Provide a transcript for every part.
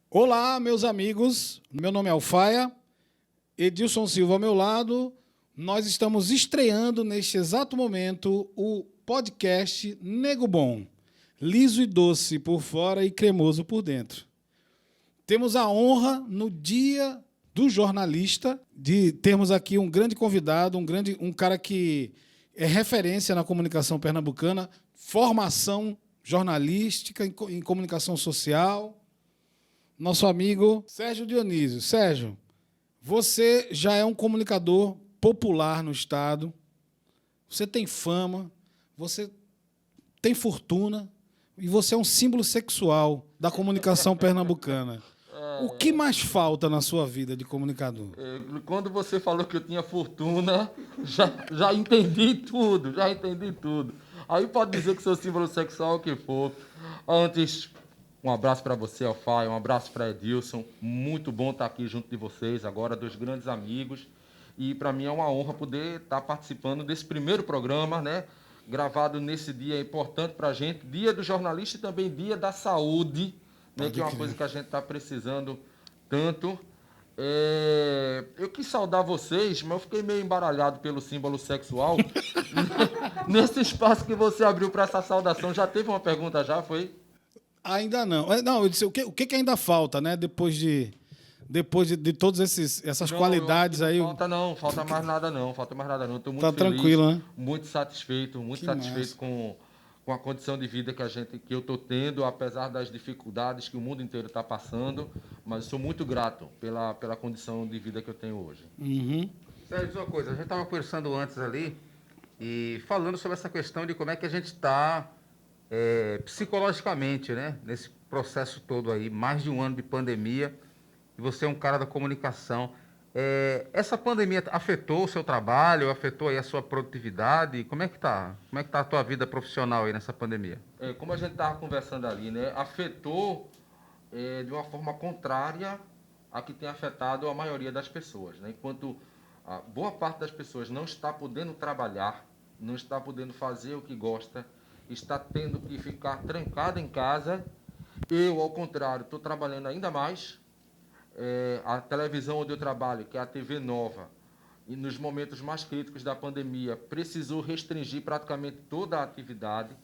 Olá, meus amigos. Meu nome é Alfaia, Edilson Silva ao meu lado. Nós estamos estreando neste exato momento o podcast Nego Bom, liso e doce por fora e cremoso por dentro. Temos a honra, no Dia do Jornalista, de termos aqui um grande convidado, um cara que é referência na comunicação pernambucana, formação jornalística em comunicação social. Nosso amigo Sérgio Dionísio. Sérgio, você já é um comunicador popular no estado, você tem fama, você tem fortuna e você é um símbolo sexual da comunicação pernambucana. O que mais falta na sua vida de comunicador? Quando você falou que eu tinha fortuna, já entendi tudo, Aí pode dizer que sou símbolo sexual, o que for. Antes, um abraço para você, Alfaia, um abraço para Edilson. Muito bom estar aqui junto de vocês agora, dois grandes amigos. E para mim é uma honra poder estar participando desse primeiro programa, né? Gravado nesse dia importante para a gente, Dia do Jornalista e também Dia da Saúde, né? Que é uma coisa que a gente está precisando tanto. Eu quis saudar vocês, mas eu fiquei meio embaralhado pelo símbolo sexual. Nesse espaço que você abriu para essa saudação, já teve uma pergunta já, foi? Ainda não. Não, eu disse, o que ainda falta, né? Depois de todas essas Não, qualidades aí. Falta mais nada não. Estou muito Tá feliz, tranquilo, né? muito satisfeito Massa. com a condição de vida que eu estou tendo, apesar das dificuldades que o mundo inteiro está passando, mas sou muito grato pela condição de vida que eu tenho hoje. Uhum. Sérgio, uma coisa, a gente estava conversando antes ali e falando sobre essa questão de como é que a gente está psicologicamente, né? Nesse processo todo aí, mais de um ano de pandemia, e você é um cara da comunicação. Essa pandemia afetou o seu trabalho, afetou aí a sua produtividade? Como é que tá? Como é que tá a tua vida profissional aí nessa pandemia? Como a gente estava conversando ali, né? Afetou de uma forma contrária a que tem afetado a maioria das pessoas, né? Enquanto a boa parte das pessoas não está podendo trabalhar, não está podendo fazer o que gosta, está tendo que ficar trancado em casa. Eu, ao contrário, estou trabalhando ainda mais. A televisão onde eu trabalho, que é a TV Nova, e nos momentos mais críticos da pandemia, precisou restringir praticamente toda a atividade.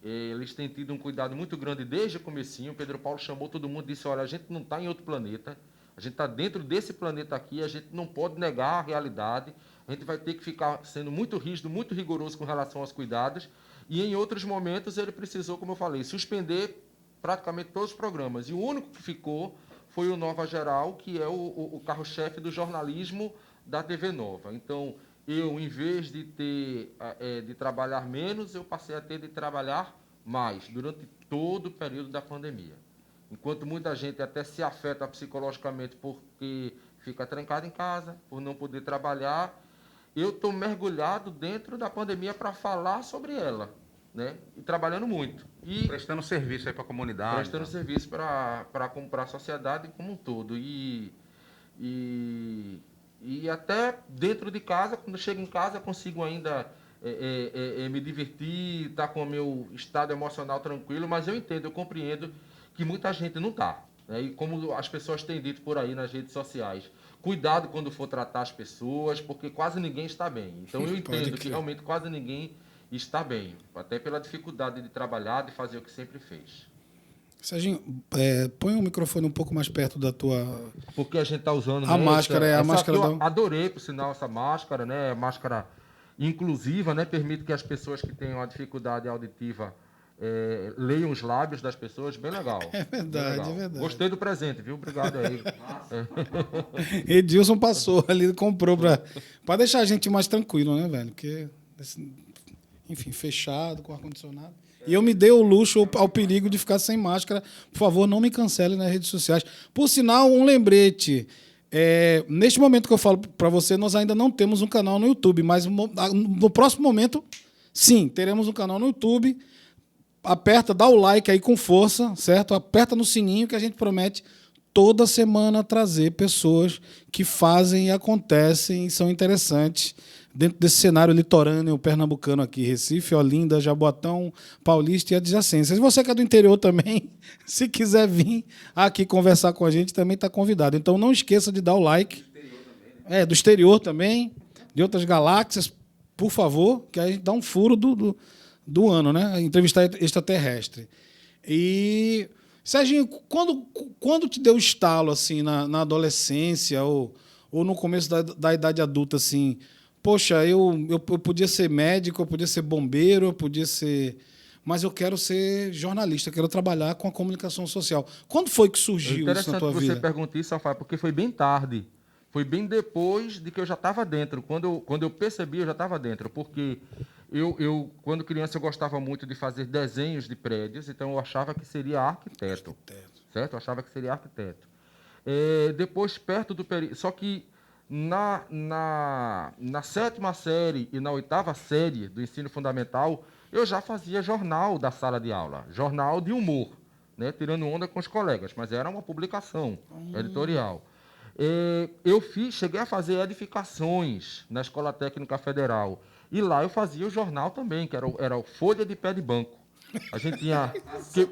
Eles têm tido um cuidado muito grande desde o comecinho. O Pedro Paulo chamou todo mundo e disse, olha, a gente não está em outro planeta, a gente está dentro desse planeta aqui, a gente não pode negar a realidade, a gente vai ter que ficar sendo muito rígido, muito rigoroso com relação aos cuidados. E em outros momentos ele precisou, como eu falei, suspender praticamente todos os programas. E o único que ficou foi o Nova Geral, que é o carro-chefe do jornalismo da TV Nova. Então, eu, em vez de trabalhar menos, eu passei a ter de trabalhar mais, durante todo o período da pandemia. Enquanto muita gente até se afeta psicologicamente porque fica trancado em casa, por não poder trabalhar, eu estou mergulhado dentro da pandemia para falar sobre ela, né? E trabalhando muito. E Prestando serviço aí para a comunidade. prestando serviço para a sociedade como um todo. E até dentro de casa, quando chego em casa, consigo ainda me divertir, estar com o meu estado emocional tranquilo, mas eu entendo, eu compreendo que muita gente não está. Né? E como as pessoas têm dito por aí nas redes sociais, cuidado quando for tratar as pessoas, porque quase ninguém está bem. Então eu entendo que realmente quase ninguém está bem, até pela dificuldade de trabalhar, de fazer o que sempre fez. Serginho, põe o microfone um pouco mais perto da tua... Porque a gente está usando... A máscara, a máscara... Eu adorei, por sinal, essa máscara, né? Máscara inclusiva, né? Permite que as pessoas que tenham a dificuldade auditiva leiam os lábios das pessoas. Bem legal. É verdade, legal. É verdade. Gostei do presente, viu? Obrigado aí. Edilson passou ali, comprou para deixar a gente mais tranquilo, né, velho? Porque, enfim, fechado, com ar-condicionado. E eu me dei o luxo ao perigo de ficar sem máscara. Por favor, não me cancele nas redes sociais. Por sinal, um lembrete. Neste momento que eu falo para você, nós ainda não temos um canal no YouTube, mas no próximo momento, sim, teremos um canal no YouTube. Aperta, dá o like aí com força, certo? Aperta no sininho que a gente promete toda semana trazer pessoas que fazem e acontecem e são interessantes dentro desse cenário litorâneo pernambucano aqui, Recife, Olinda, Jaboatão, Paulista e adjacências. E você que é do interior também, se quiser vir aqui conversar com a gente, também está convidado. Então não esqueça de dar o like. Do exterior também, de outras galáxias, por favor, que aí a gente dá um furo do ano, né? Entrevistar extraterrestre. E, Serginho, quando te deu estalo, assim, na adolescência ou no começo da idade adulta, assim, poxa, eu podia ser médico, eu podia ser bombeiro, eu podia ser... Mas eu quero ser jornalista, eu quero trabalhar com a comunicação social. Quando foi que surgiu isso na tua vida? Interessante você perguntar isso, Rafael, porque foi bem tarde. Foi bem depois de que eu já estava dentro. Quando eu percebi, eu já estava dentro. Porque quando criança, eu gostava muito de fazer desenhos de prédios, então eu achava que seria arquiteto. Certo? Eu achava que seria arquiteto. Depois, perto do período... Só que na 7ª série e na 8ª série do ensino fundamental, eu já fazia jornal da sala de aula. Jornal de humor, né? Tirando onda com os colegas, mas era uma publicação editorial. Cheguei a fazer edificações na Escola Técnica Federal. E lá eu fazia o jornal também, que era o Folha de Pé de Banco. A gente tinha...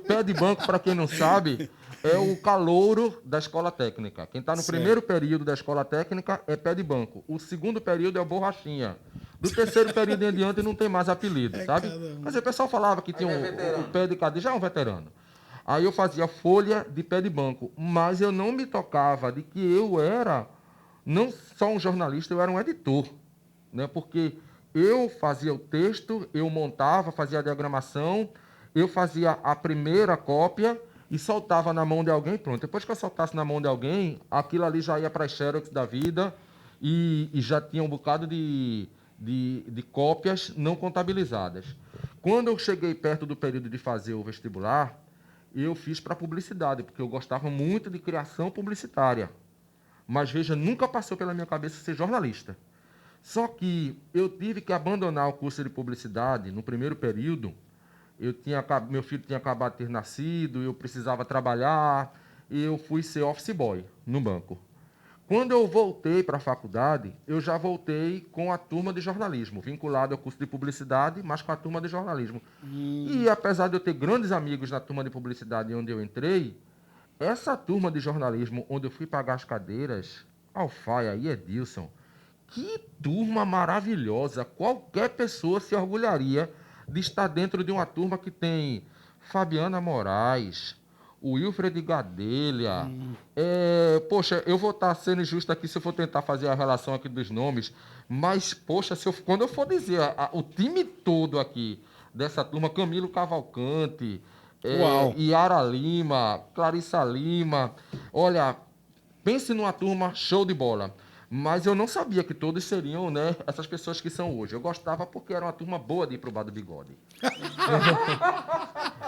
Pé de banco, para quem não sabe, é o calouro da Escola Técnica. Quem está no primeiro período da Escola Técnica é pé de banco. O segundo período é o borrachinha. Do terceiro período em diante não tem mais apelido, sabe? Mas o pessoal falava que tinha o pé de cadeira, já é um veterano. Aí eu fazia folha de pé de banco, mas eu não me tocava de que eu era não só um jornalista, eu era um editor, né? Porque eu fazia o texto, eu montava, fazia a diagramação, eu fazia a primeira cópia e soltava na mão de alguém, pronto. Depois que eu soltasse na mão de alguém, aquilo ali já ia para as Xerox da vida e já tinha um bocado de cópias não contabilizadas. Quando eu cheguei perto do período de fazer o vestibular, eu fiz para publicidade, porque eu gostava muito de criação publicitária. Mas, veja, nunca passou pela minha cabeça ser jornalista. Só que eu tive que abandonar o curso de publicidade no primeiro período. Meu filho tinha acabado de ter nascido, eu precisava trabalhar, e eu fui ser office boy no banco. Quando eu voltei para a faculdade, eu já voltei com a turma de jornalismo, vinculado ao curso de publicidade, mas com a turma de jornalismo. E apesar de eu ter grandes amigos na turma de publicidade onde eu entrei, essa turma de jornalismo, onde eu fui pagar as cadeiras, Alfaia e Edilson, que turma maravilhosa! Qualquer pessoa se orgulharia de estar dentro de uma turma que tem Fabiana Moraes, o Wilfred Gadelha. Poxa, eu vou estar sendo injusto aqui se eu for tentar fazer a relação aqui dos nomes, mas, poxa, quando eu for dizer o time todo aqui dessa turma, Camilo Cavalcante, Yara Lima, Clarissa Lima, olha, pense numa turma show de bola. Mas eu não sabia que todos seriam, né, essas pessoas que são hoje. Eu gostava porque era uma turma boa de ir pro Bar do Bigode.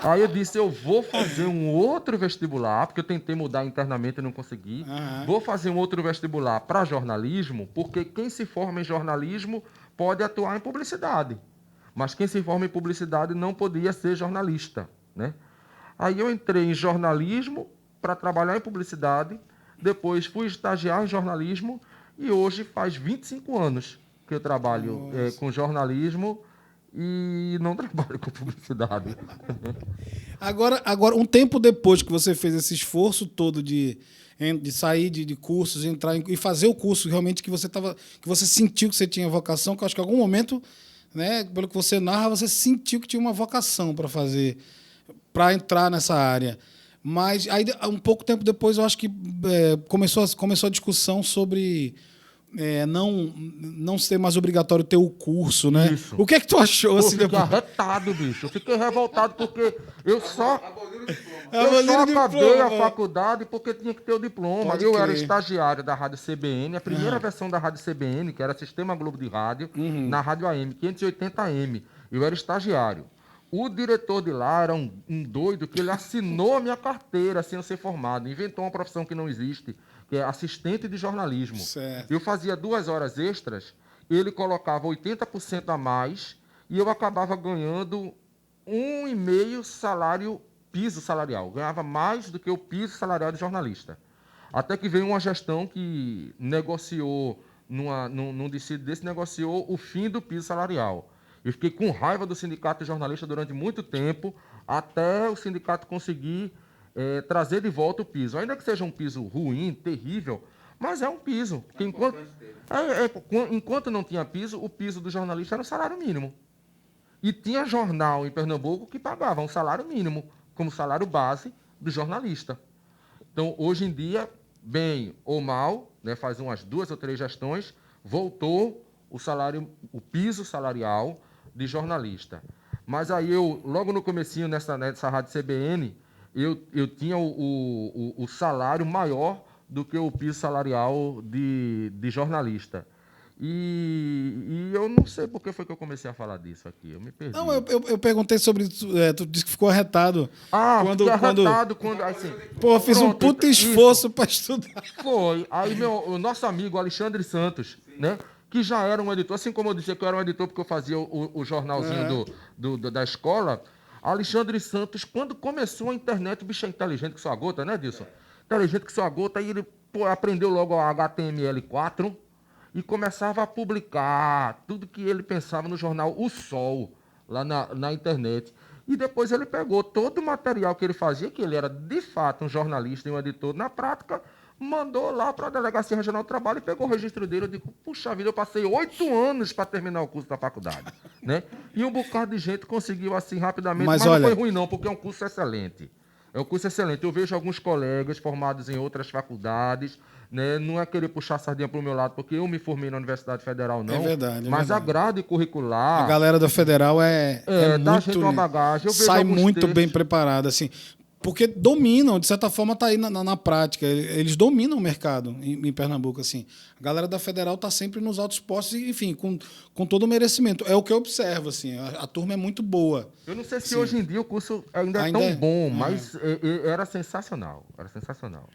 Aí eu disse, eu vou fazer um outro vestibular, porque eu tentei mudar internamente e não consegui. Vou fazer um outro vestibular para jornalismo, porque quem se forma em jornalismo pode atuar em publicidade. Mas quem se forma em publicidade não podia ser jornalista, né? Aí eu entrei em jornalismo para trabalhar em publicidade, depois fui estagiar em jornalismo e hoje faz 25 anos que eu trabalho com jornalismo e não trabalho com publicidade. Agora, um tempo depois que você fez esse esforço todo de sair de cursos, entrar e fazer o curso realmente que você sentiu que você tinha vocação, que eu acho que em algum momento, né, pelo que você narra, você sentiu que tinha uma vocação para fazer, para entrar nessa área. Mas aí, um pouco tempo depois, eu acho que começou a discussão sobre não ser mais obrigatório ter o curso, né? Isso. O que é que tu achou? Eu fiquei arretado, bicho. Eu fiquei revoltado porque eu só acabei a faculdade porque tinha que ter o diploma. Eu era estagiário da Rádio CBN, a primeira versão da Rádio CBN, que era Sistema Globo de Rádio, na Rádio AM, 580M. Eu era estagiário. O diretor de lá era um doido que ele assinou a minha carteira sem eu ser formado. Inventou uma profissão que não existe, que é assistente de jornalismo. Certo. Eu fazia 2 horas extras, ele colocava 80% a mais e eu acabava ganhando 1,5 salário piso salarial. Eu ganhava mais do que o piso salarial de jornalista. Até que veio uma gestão que negociou num dissídio desse, negociou o fim do piso salarial. Eu fiquei com raiva do sindicato de jornalistas durante muito tempo, até o sindicato conseguir trazer de volta o piso. Ainda que seja um piso ruim, terrível, mas é um piso. Porque enquanto não tinha piso, o piso do jornalista era o salário mínimo. E tinha jornal em Pernambuco que pagava um salário mínimo, como salário base do jornalista. Então, hoje em dia, bem ou mal, né, faz umas 2 ou 3 gestões, voltou o piso salarial de jornalista. Mas aí logo no comecinho, nessa rádio CBN, eu tinha o salário maior do que o piso salarial de jornalista. E eu não sei por que foi que eu comecei a falar disso aqui. Eu me perdi. Não, eu perguntei sobre isso. Tu disse que ficou arretado. Fiquei arretado quando... Assim, pô, eu fiz um puta esforço para estudar. Foi. Aí o nosso amigo Alexandre Santos, né, que já era um editor, assim como eu disse que eu era um editor porque eu fazia o jornalzinho da escola, Alexandre Santos, quando começou a internet, o bicho é inteligente que só a gota, né, Dilson? Inteligente que só a gota, aí ele aprendeu logo a HTML4, e começava a publicar tudo que ele pensava no jornal O Sol, lá na internet. E depois ele pegou todo o material que ele fazia, que ele era de fato um jornalista e um editor na prática, mandou lá para a Delegacia Regional do Trabalho e pegou o registro dele. Eu digo, puxa vida, eu passei 8 anos para terminar o curso da faculdade. Né? E um bocado de gente conseguiu assim rapidamente, mas olha, não foi ruim não, porque é um curso excelente. É um curso excelente. Eu vejo alguns colegas formados em outras faculdades, né? Não é querer puxar a sardinha para o meu lado, porque eu me formei na Universidade Federal, não. É verdade. Mas a grade curricular... A galera da Federal é dá muito... gente uma bagagem. Eu vejo sai muito textos bem preparada, assim. Porque dominam, de certa forma, está aí na prática. Eles dominam o mercado em Pernambuco, assim. A galera da Federal está sempre nos altos postos, enfim, com todo o merecimento. É o que eu observo, assim. A turma é muito boa. Eu não sei se hoje em dia o curso ainda é tão bom, mas era sensacional. Era sensacional.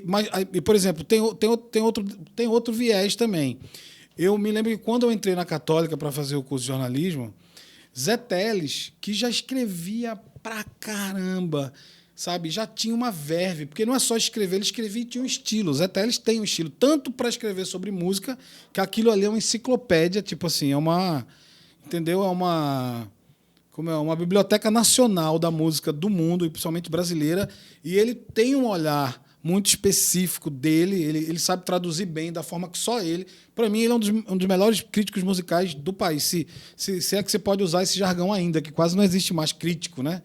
Mas, por exemplo, tem outro viés também. Eu me lembro que quando eu entrei na Católica para fazer o curso de jornalismo, Zé Teles, que já escrevia pra caramba, sabe? Já tinha uma verve, porque não é só escrever, ele escrevia e tinha um estilo. Zé Teles tem um estilo, tanto para escrever sobre música, que aquilo ali é uma enciclopédia, tipo assim, é uma... Entendeu? É uma biblioteca nacional da música do mundo, e principalmente brasileira, e ele tem um olhar muito específico dele, ele sabe traduzir bem, da forma que só ele... Para mim, ele é um dos melhores críticos musicais do país, se é que você pode usar esse jargão ainda, que quase não existe mais crítico, né?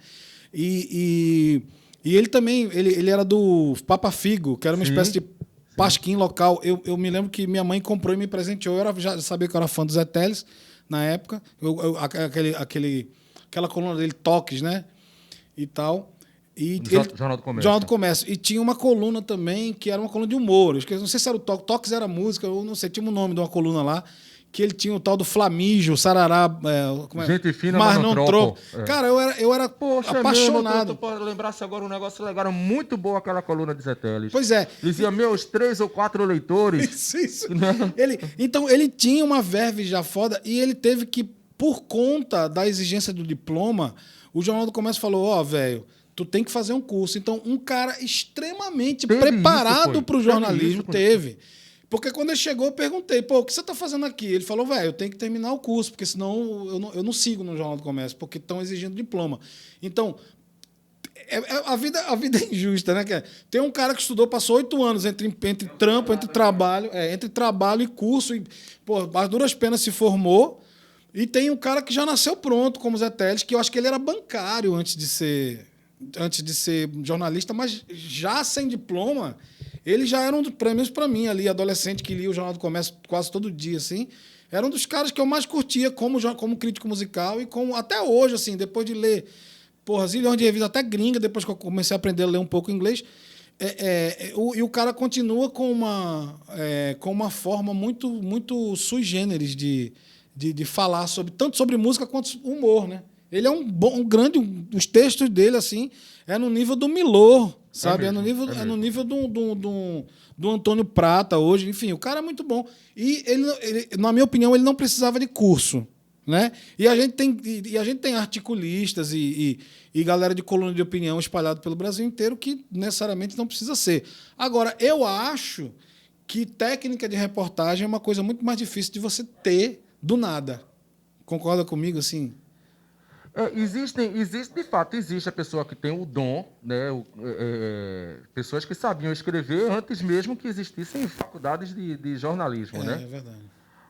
E ele também, ele era do Papa Figo, que era uma espécie de pasquim local. Eu me lembro que minha mãe comprou e me presenteou, já sabia que eu era fã do Zé Teles na época, aquela coluna dele, Toques, né? E tal... Jornal do Comércio. Jornal do Comércio. E tinha uma coluna também, que era uma coluna de humor. Eu não sei se era o Toques era música, eu não sei, tinha um nome de uma coluna lá, que ele tinha o tal do Flamígio, Sarará... Gente fina, mas não troco. É. Cara, eu era apaixonado. Mesmo, lembrasse agora um negócio legal, era muito boa aquela coluna de Zé Teles. Pois é. Dizia, meus 3 ou 4 leitores. Isso. Então, ele tinha uma verve já foda, e ele teve que, por conta da exigência do diploma, o Jornal do Comércio falou, velho, tu tem que fazer um curso. Então, um cara extremamente preparado para o jornalismo teve. Porque quando ele chegou, eu perguntei, o que você está fazendo aqui? Ele falou, eu tenho que terminar o curso, porque senão eu não sigo no Jornal do Comércio, porque estão exigindo diploma. Então, a vida é injusta, né? Tem um cara que estudou, passou 8 anos entre trampo, entre trabalho e curso, e, as duras penas se formou. E tem um cara que já nasceu pronto, como o Zé Teles, que eu acho que ele era bancário antes de ser jornalista, mas já sem diploma, ele já era um dos prêmios para mim ali, adolescente que lia o Jornal do Comércio quase todo dia, assim, era um dos caras que eu mais curtia como crítico musical e como até hoje, assim, depois de ler zilhões de revistas, até gringa, depois que eu comecei a aprender a ler um pouco inglês, e o cara continua com uma forma muito, muito sui generis de falar tanto sobre música quanto humor, né? Ele é um grande... Os textos dele, assim, é no nível do Milor, sabe? É no nível do Antônio Prata hoje. Enfim, o cara é muito bom. E, na minha opinião, ele não precisava de curso, né? E a gente tem articulistas e galera de coluna de opinião espalhado pelo Brasil inteiro que necessariamente não precisa ser. Agora, eu acho que técnica de reportagem é uma coisa muito mais difícil de você ter do nada. Concorda comigo, assim? De fato, existe a pessoa que tem o dom, né? Pessoas que sabiam escrever antes mesmo que existissem faculdades de jornalismo, né? É verdade.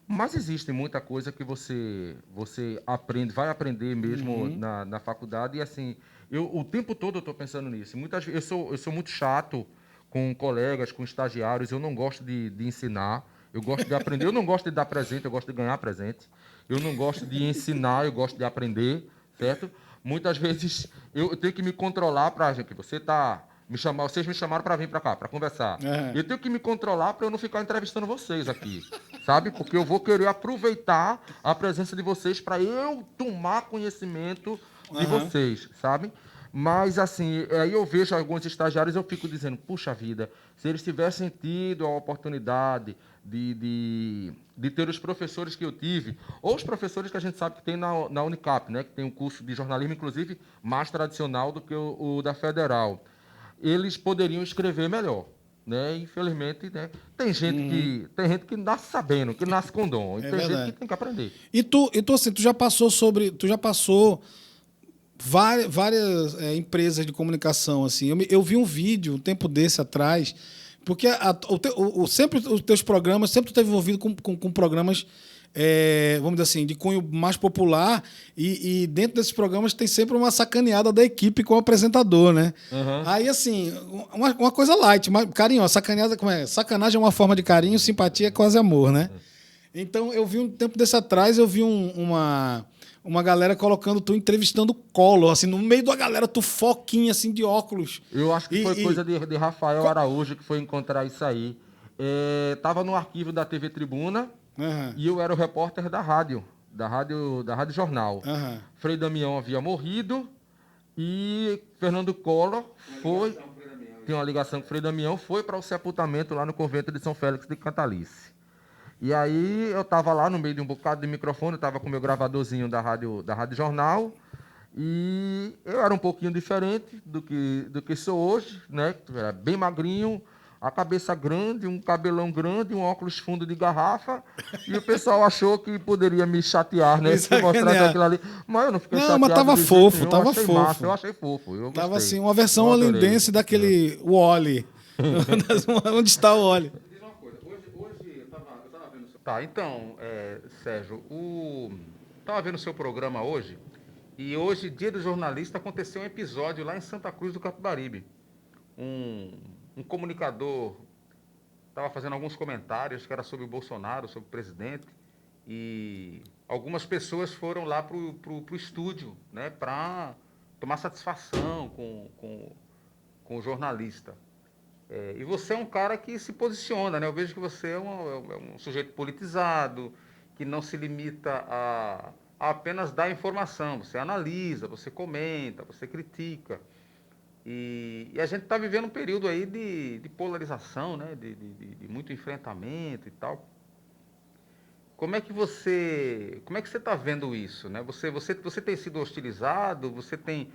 Mas existe muita coisa que você aprende, vai aprender mesmo na faculdade. E assim, o tempo todo eu estou pensando nisso. Muitas vezes eu sou muito chato com colegas, com estagiários. Eu não gosto de ensinar. Eu gosto de aprender. Eu não gosto de dar presente. Eu gosto de ganhar presente. Eu não gosto de ensinar. Eu gosto de aprender, certo? Muitas vezes eu tenho que me controlar para gente. Vocês me chamaram para vir para cá, para conversar. Eu tenho que me controlar para eu não ficar entrevistando vocês aqui, sabe? Porque eu vou querer aproveitar a presença de vocês para eu tomar conhecimento de vocês, sabe? Mas, assim, aí eu vejo alguns estagiários e eu fico dizendo, puxa vida, se eles tivessem tido a oportunidade de ter os professores que eu tive, ou os professores que a gente sabe que tem na Unicap, né? Que tem um curso de jornalismo, inclusive, mais tradicional do que o da Federal. Eles poderiam escrever melhor, né? Infelizmente, né? Tem gente que nasce sabendo, que nasce com dom, e tem gente que tem que aprender. E tu assim, tu já passou várias empresas de comunicação, assim. Eu vi um vídeo um tempo desse atrás, porque sempre os teus programas sempre tu esteve envolvido com programas, vamos dizer assim, de cunho mais popular, e dentro desses programas tem sempre uma sacaneada da equipe com o apresentador, né? Aí, assim, uma coisa light, mas carinho, sacaneada, como é? Sacanagem é uma forma de carinho, simpatia é quase amor, né? Então, eu vi um tempo desse atrás, eu vi uma galera colocando tu entrevistando Collor, assim, no meio da galera, tu foquinha, assim, de óculos. Eu acho que foi coisa de Rafael Araújo que foi encontrar isso aí. Tava no arquivo da TV Tribuna, e eu era o repórter da Rádio Jornal. Frei Damião havia morrido e Fernando Collor tem uma ligação com Frei Damião, foi para o sepultamento lá no convento de São Félix de Cantalice. E aí eu estava lá no meio de um bocado de microfone, estava com o meu gravadorzinho da Rádio Jornal, e eu era um pouquinho diferente do que sou hoje, né? Era bem magrinho, a cabeça grande, um cabelão grande, um óculos fundo de garrafa, e o pessoal achou que poderia me chatear, né? Mostrando aquilo ali. Mas eu não fiquei chateado. Não, mas tava fofo, tava fofo. Massa, eu achei fofo. Tava assim, uma versão olindense daquele Wally. Onde está o Wally? Tá, então, Sérgio, estava vendo o seu programa hoje, e hoje, Dia do Jornalista, aconteceu um episódio lá em Santa Cruz do Capibaribe. Um comunicador estava fazendo alguns comentários que era sobre o Bolsonaro, sobre o presidente, e algumas pessoas foram lá para o estúdio, né, para tomar satisfação com o jornalista. E você é um cara que se posiciona, né? Eu vejo que você é um sujeito politizado, que não se limita a apenas dar informação. Você analisa, você comenta, você critica. E a gente está vivendo um período aí de polarização, né? De muito enfrentamento e tal. Como é que você está vendo isso, né? Você tem sido hostilizado? Você tem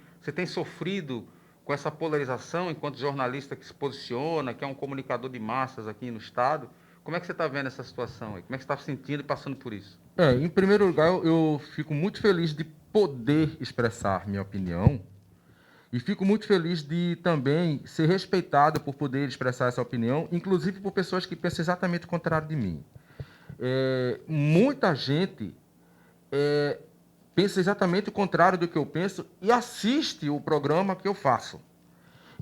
sofrido com essa polarização enquanto jornalista que se posiciona, que é um comunicador de massas aqui no Estado? Como é que você está vendo essa situação aí? Como é que você está se sentindo e passando por isso? Em primeiro lugar, eu fico muito feliz de poder expressar minha opinião e fico muito feliz de também ser respeitado por poder expressar essa opinião, inclusive por pessoas que pensam exatamente o contrário de mim. Muita gente pensa exatamente o contrário do que eu penso e assiste o programa que eu faço.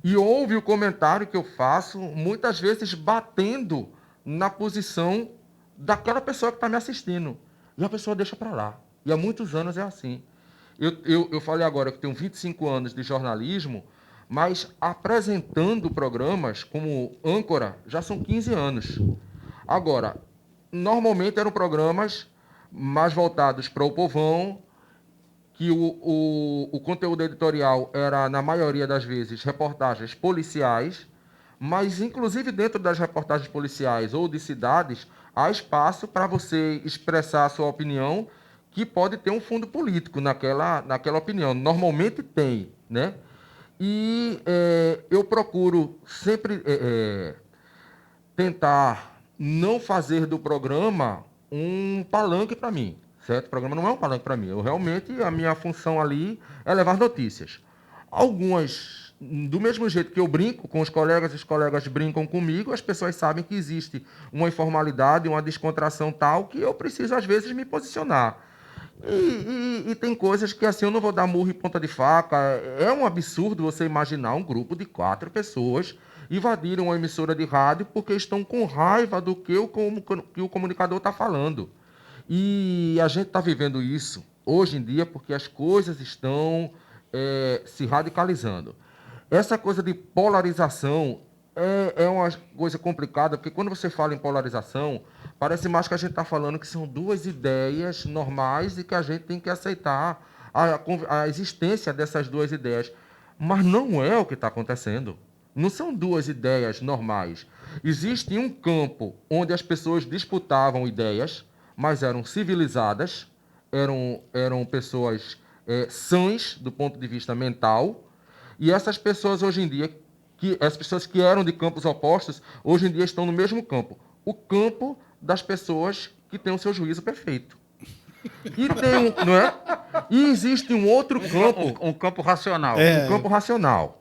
E ouve o comentário que eu faço, muitas vezes batendo na posição daquela pessoa que está me assistindo. E a pessoa deixa para lá. E há muitos anos é assim. Eu falei agora que tenho 25 anos de jornalismo, mas apresentando programas como âncora já são 15 anos. Agora, normalmente eram programas mais voltados para o povão, que o conteúdo editorial era, na maioria das vezes, reportagens policiais, mas, inclusive, dentro das reportagens policiais ou de cidades, há espaço para você expressar a sua opinião, que pode ter um fundo político naquela opinião. Normalmente tem, né? E eu procuro sempre tentar não fazer do programa um palanque para mim, certo? O programa não é um palanque para mim. A minha função ali é levar notícias. Algumas, do mesmo jeito que eu brinco com os colegas brincam comigo, as pessoas sabem que existe uma informalidade, uma descontração tal, que eu preciso, às vezes, me posicionar. E tem coisas que, assim, eu não vou dar murro e ponta de faca. É um absurdo você imaginar um grupo de 4 pessoas invadirem uma emissora de rádio porque estão com raiva do que o comunicador está falando. E a gente está vivendo isso hoje em dia porque as coisas estão se radicalizando. Essa coisa de polarização é uma coisa complicada, porque quando você fala em polarização, parece mais que a gente está falando que são 2 ideias normais e que a gente tem que aceitar a existência dessas 2 ideias. Mas não é o que está acontecendo. Não são 2 ideias normais. Existe um campo onde as pessoas disputavam ideias, mas eram civilizadas, eram pessoas sãs do ponto de vista mental, e essas pessoas hoje em dia, as pessoas que eram de campos opostos, hoje em dia estão no mesmo campo. O campo das pessoas que têm o seu juízo perfeito. Não é? E existe um outro campo. Um campo racional. Um campo racional.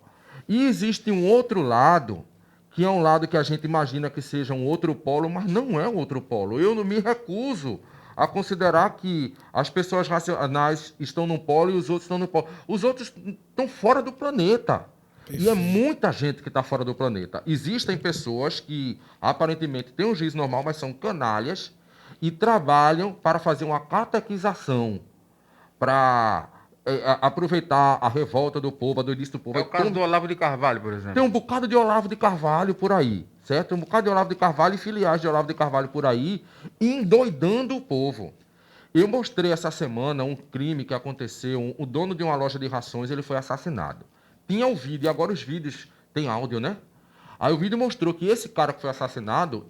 E existe um outro lado, que é um lado que a gente imagina que seja um outro polo, mas não é um outro polo. Eu não me recuso a considerar que as pessoas racionais estão num polo e os outros estão no polo. Os outros estão fora do planeta. Perfeito. E é muita gente que está fora do planeta. Existem pessoas que aparentemente têm um juízo normal, mas são canalhas e trabalham para fazer uma catequização, para aproveitar a revolta do povo, a doidice do povo. É o caso do Olavo de Carvalho, por exemplo. Tem um bocado de Olavo de Carvalho por aí, certo? Um bocado de Olavo de Carvalho e filiais de Olavo de Carvalho por aí, endoidando o povo. Eu mostrei essa semana um crime que aconteceu. O dono de uma loja de rações, ele foi assassinado. Tinha o vídeo, e agora os vídeos têm áudio, né? Aí o vídeo mostrou que esse cara que foi assassinado,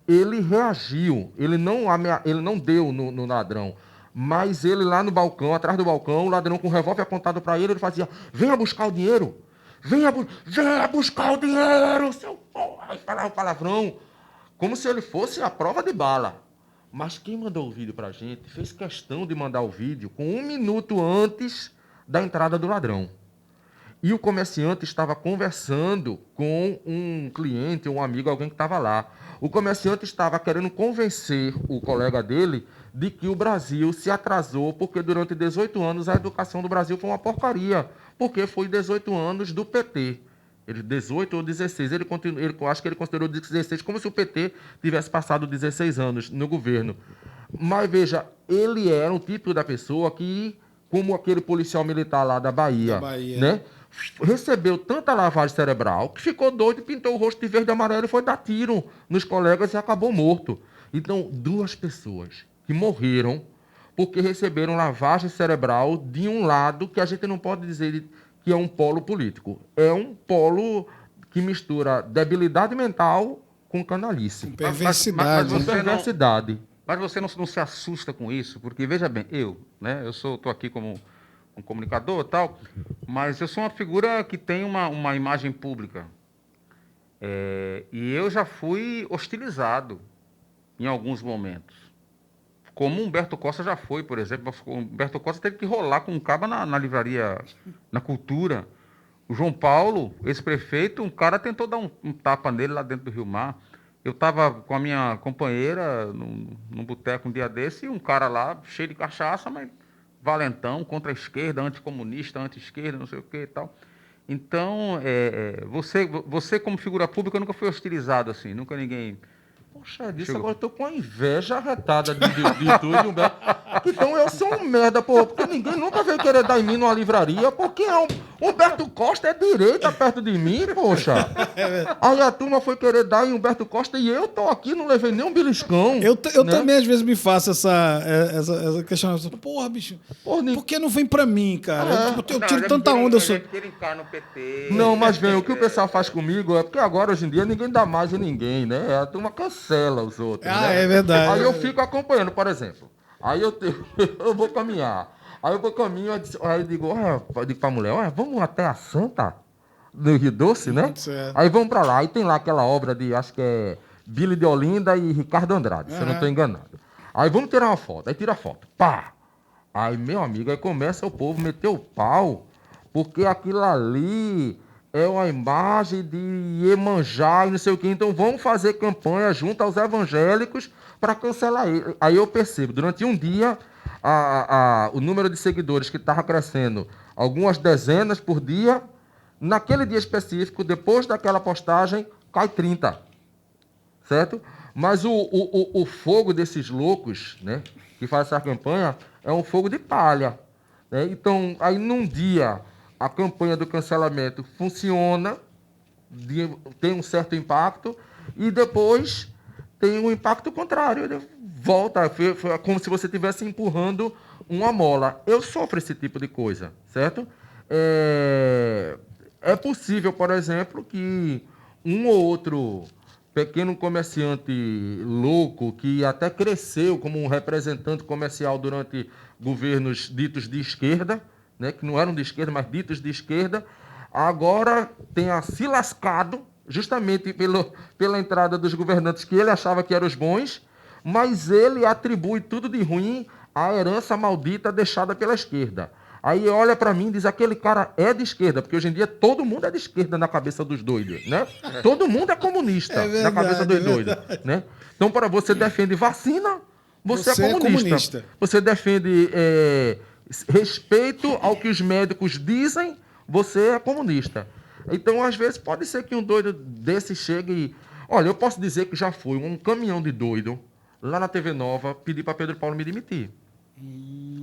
ele reagiu, ele não deu no ladrão, mas ele lá no balcão, atrás do balcão, o ladrão com o revólver apontado para ele fazia: venha buscar o dinheiro, venha buscar o dinheiro, seu porra! E falava o palavrão, como se ele fosse a prova de bala. Mas quem mandou o vídeo para a gente fez questão de mandar o vídeo com 1 minuto antes da entrada do ladrão. E o comerciante estava conversando com um cliente, um amigo, alguém que estava lá. O comerciante estava querendo convencer o colega dele de que o Brasil se atrasou porque durante 18 anos a educação do Brasil foi uma porcaria, porque foi 18 anos do PT. Ele 18 ou 16, acho que ele considerou 16 como se o PT tivesse passado 16 anos no governo. Mas veja, ele era um tipo da pessoa que, como aquele policial militar lá da Bahia, né? Recebeu tanta lavagem cerebral que ficou doido, pintou o rosto de verde e amarelo e foi dar tiro nos colegas e acabou morto. Então, 2 pessoas que morreram porque receberam lavagem cerebral de um lado que a gente não pode dizer que é um polo político. É um polo que mistura debilidade mental com canalice. Com perversidade. Mas você não se assusta com isso? Porque, veja bem, eu estou aqui como um comunicador e tal, mas eu sou uma figura que tem uma imagem pública. E eu já fui hostilizado em alguns momentos. Como Humberto Costa já foi, por exemplo. O Humberto Costa teve que rolar com um cabo na livraria, na Cultura. O João Paulo, ex-prefeito, um cara tentou dar um tapa nele lá dentro do Rio Mar. Eu estava com a minha companheira num boteco um dia desse, e um cara lá, cheio de cachaça, mas valentão, contra a esquerda, anticomunista, anti-esquerda, não sei o que e tal. Então, você como figura pública nunca foi hostilizado assim, nunca ninguém... Poxa, disso agora eu tô com a inveja arretada de tudo, Humberto. Então eu sou um merda, porra, porque ninguém nunca veio querer dar em mim numa livraria, porque Humberto Costa é direita perto de mim, poxa. Aí a turma foi querer dar em Humberto Costa e eu tô aqui, não levei nem um beliscão. Eu também às vezes me faço essa questionamento. Porra, bicho, por que não vem pra mim, cara? Eu tiro tanta onda. Não, mas vem, o que o pessoal faz comigo é porque agora, hoje em dia, ninguém dá mais a ninguém, né? A turma cancela os outros. Né? É verdade. Aí eu fico acompanhando, por exemplo. Aí eu vou caminhar. Aí eu vou caminhar, aí eu digo pra mulher, vamos até a Santa, do Rio Doce, né? Certo. Aí vamos pra lá. Aí tem lá aquela obra acho que é Billy de Olinda e Ricardo Andrade, se eu não estou enganado. Aí vamos tirar uma foto. Aí tira a foto. Pá! Aí, meu amigo, aí começa o povo meter o pau, porque aquilo ali é uma imagem de Iemanjá e não sei o quê. Então vamos fazer campanha junto aos evangélicos para cancelar ele. Aí eu percebo, durante um dia, o número de seguidores que estava crescendo, algumas dezenas por dia, naquele dia específico, depois daquela postagem, cai 30. Certo? Mas o fogo desses loucos, né, que fazem essa campanha, é um fogo de palha. Né? Então, aí num dia, a campanha do cancelamento funciona, tem um certo impacto, e depois tem um impacto contrário. Né? Volta, foi como se você estivesse empurrando uma mola. Eu sofro esse tipo de coisa, certo? É possível, por exemplo, que um ou outro pequeno comerciante louco, que até cresceu como um representante comercial durante governos ditos de esquerda, né, que não eram de esquerda, mas ditos de esquerda, agora tenha se lascado justamente pela entrada dos governantes que ele achava que eram os bons, mas ele atribui tudo de ruim à herança maldita deixada pela esquerda. Aí olha para mim e diz, aquele cara é de esquerda, porque hoje em dia todo mundo é de esquerda na cabeça dos doidos, né? Todo mundo é comunista na cabeça dos doidos, né? Então, para você defende vacina, você é comunista. Você defende respeito ao que os médicos dizem, você é comunista. Então, às vezes, pode ser que um doido desse chegue e... Olha, eu posso dizer que já foi um caminhão de doido lá na TV Nova pedir para Pedro Paulo me demitir.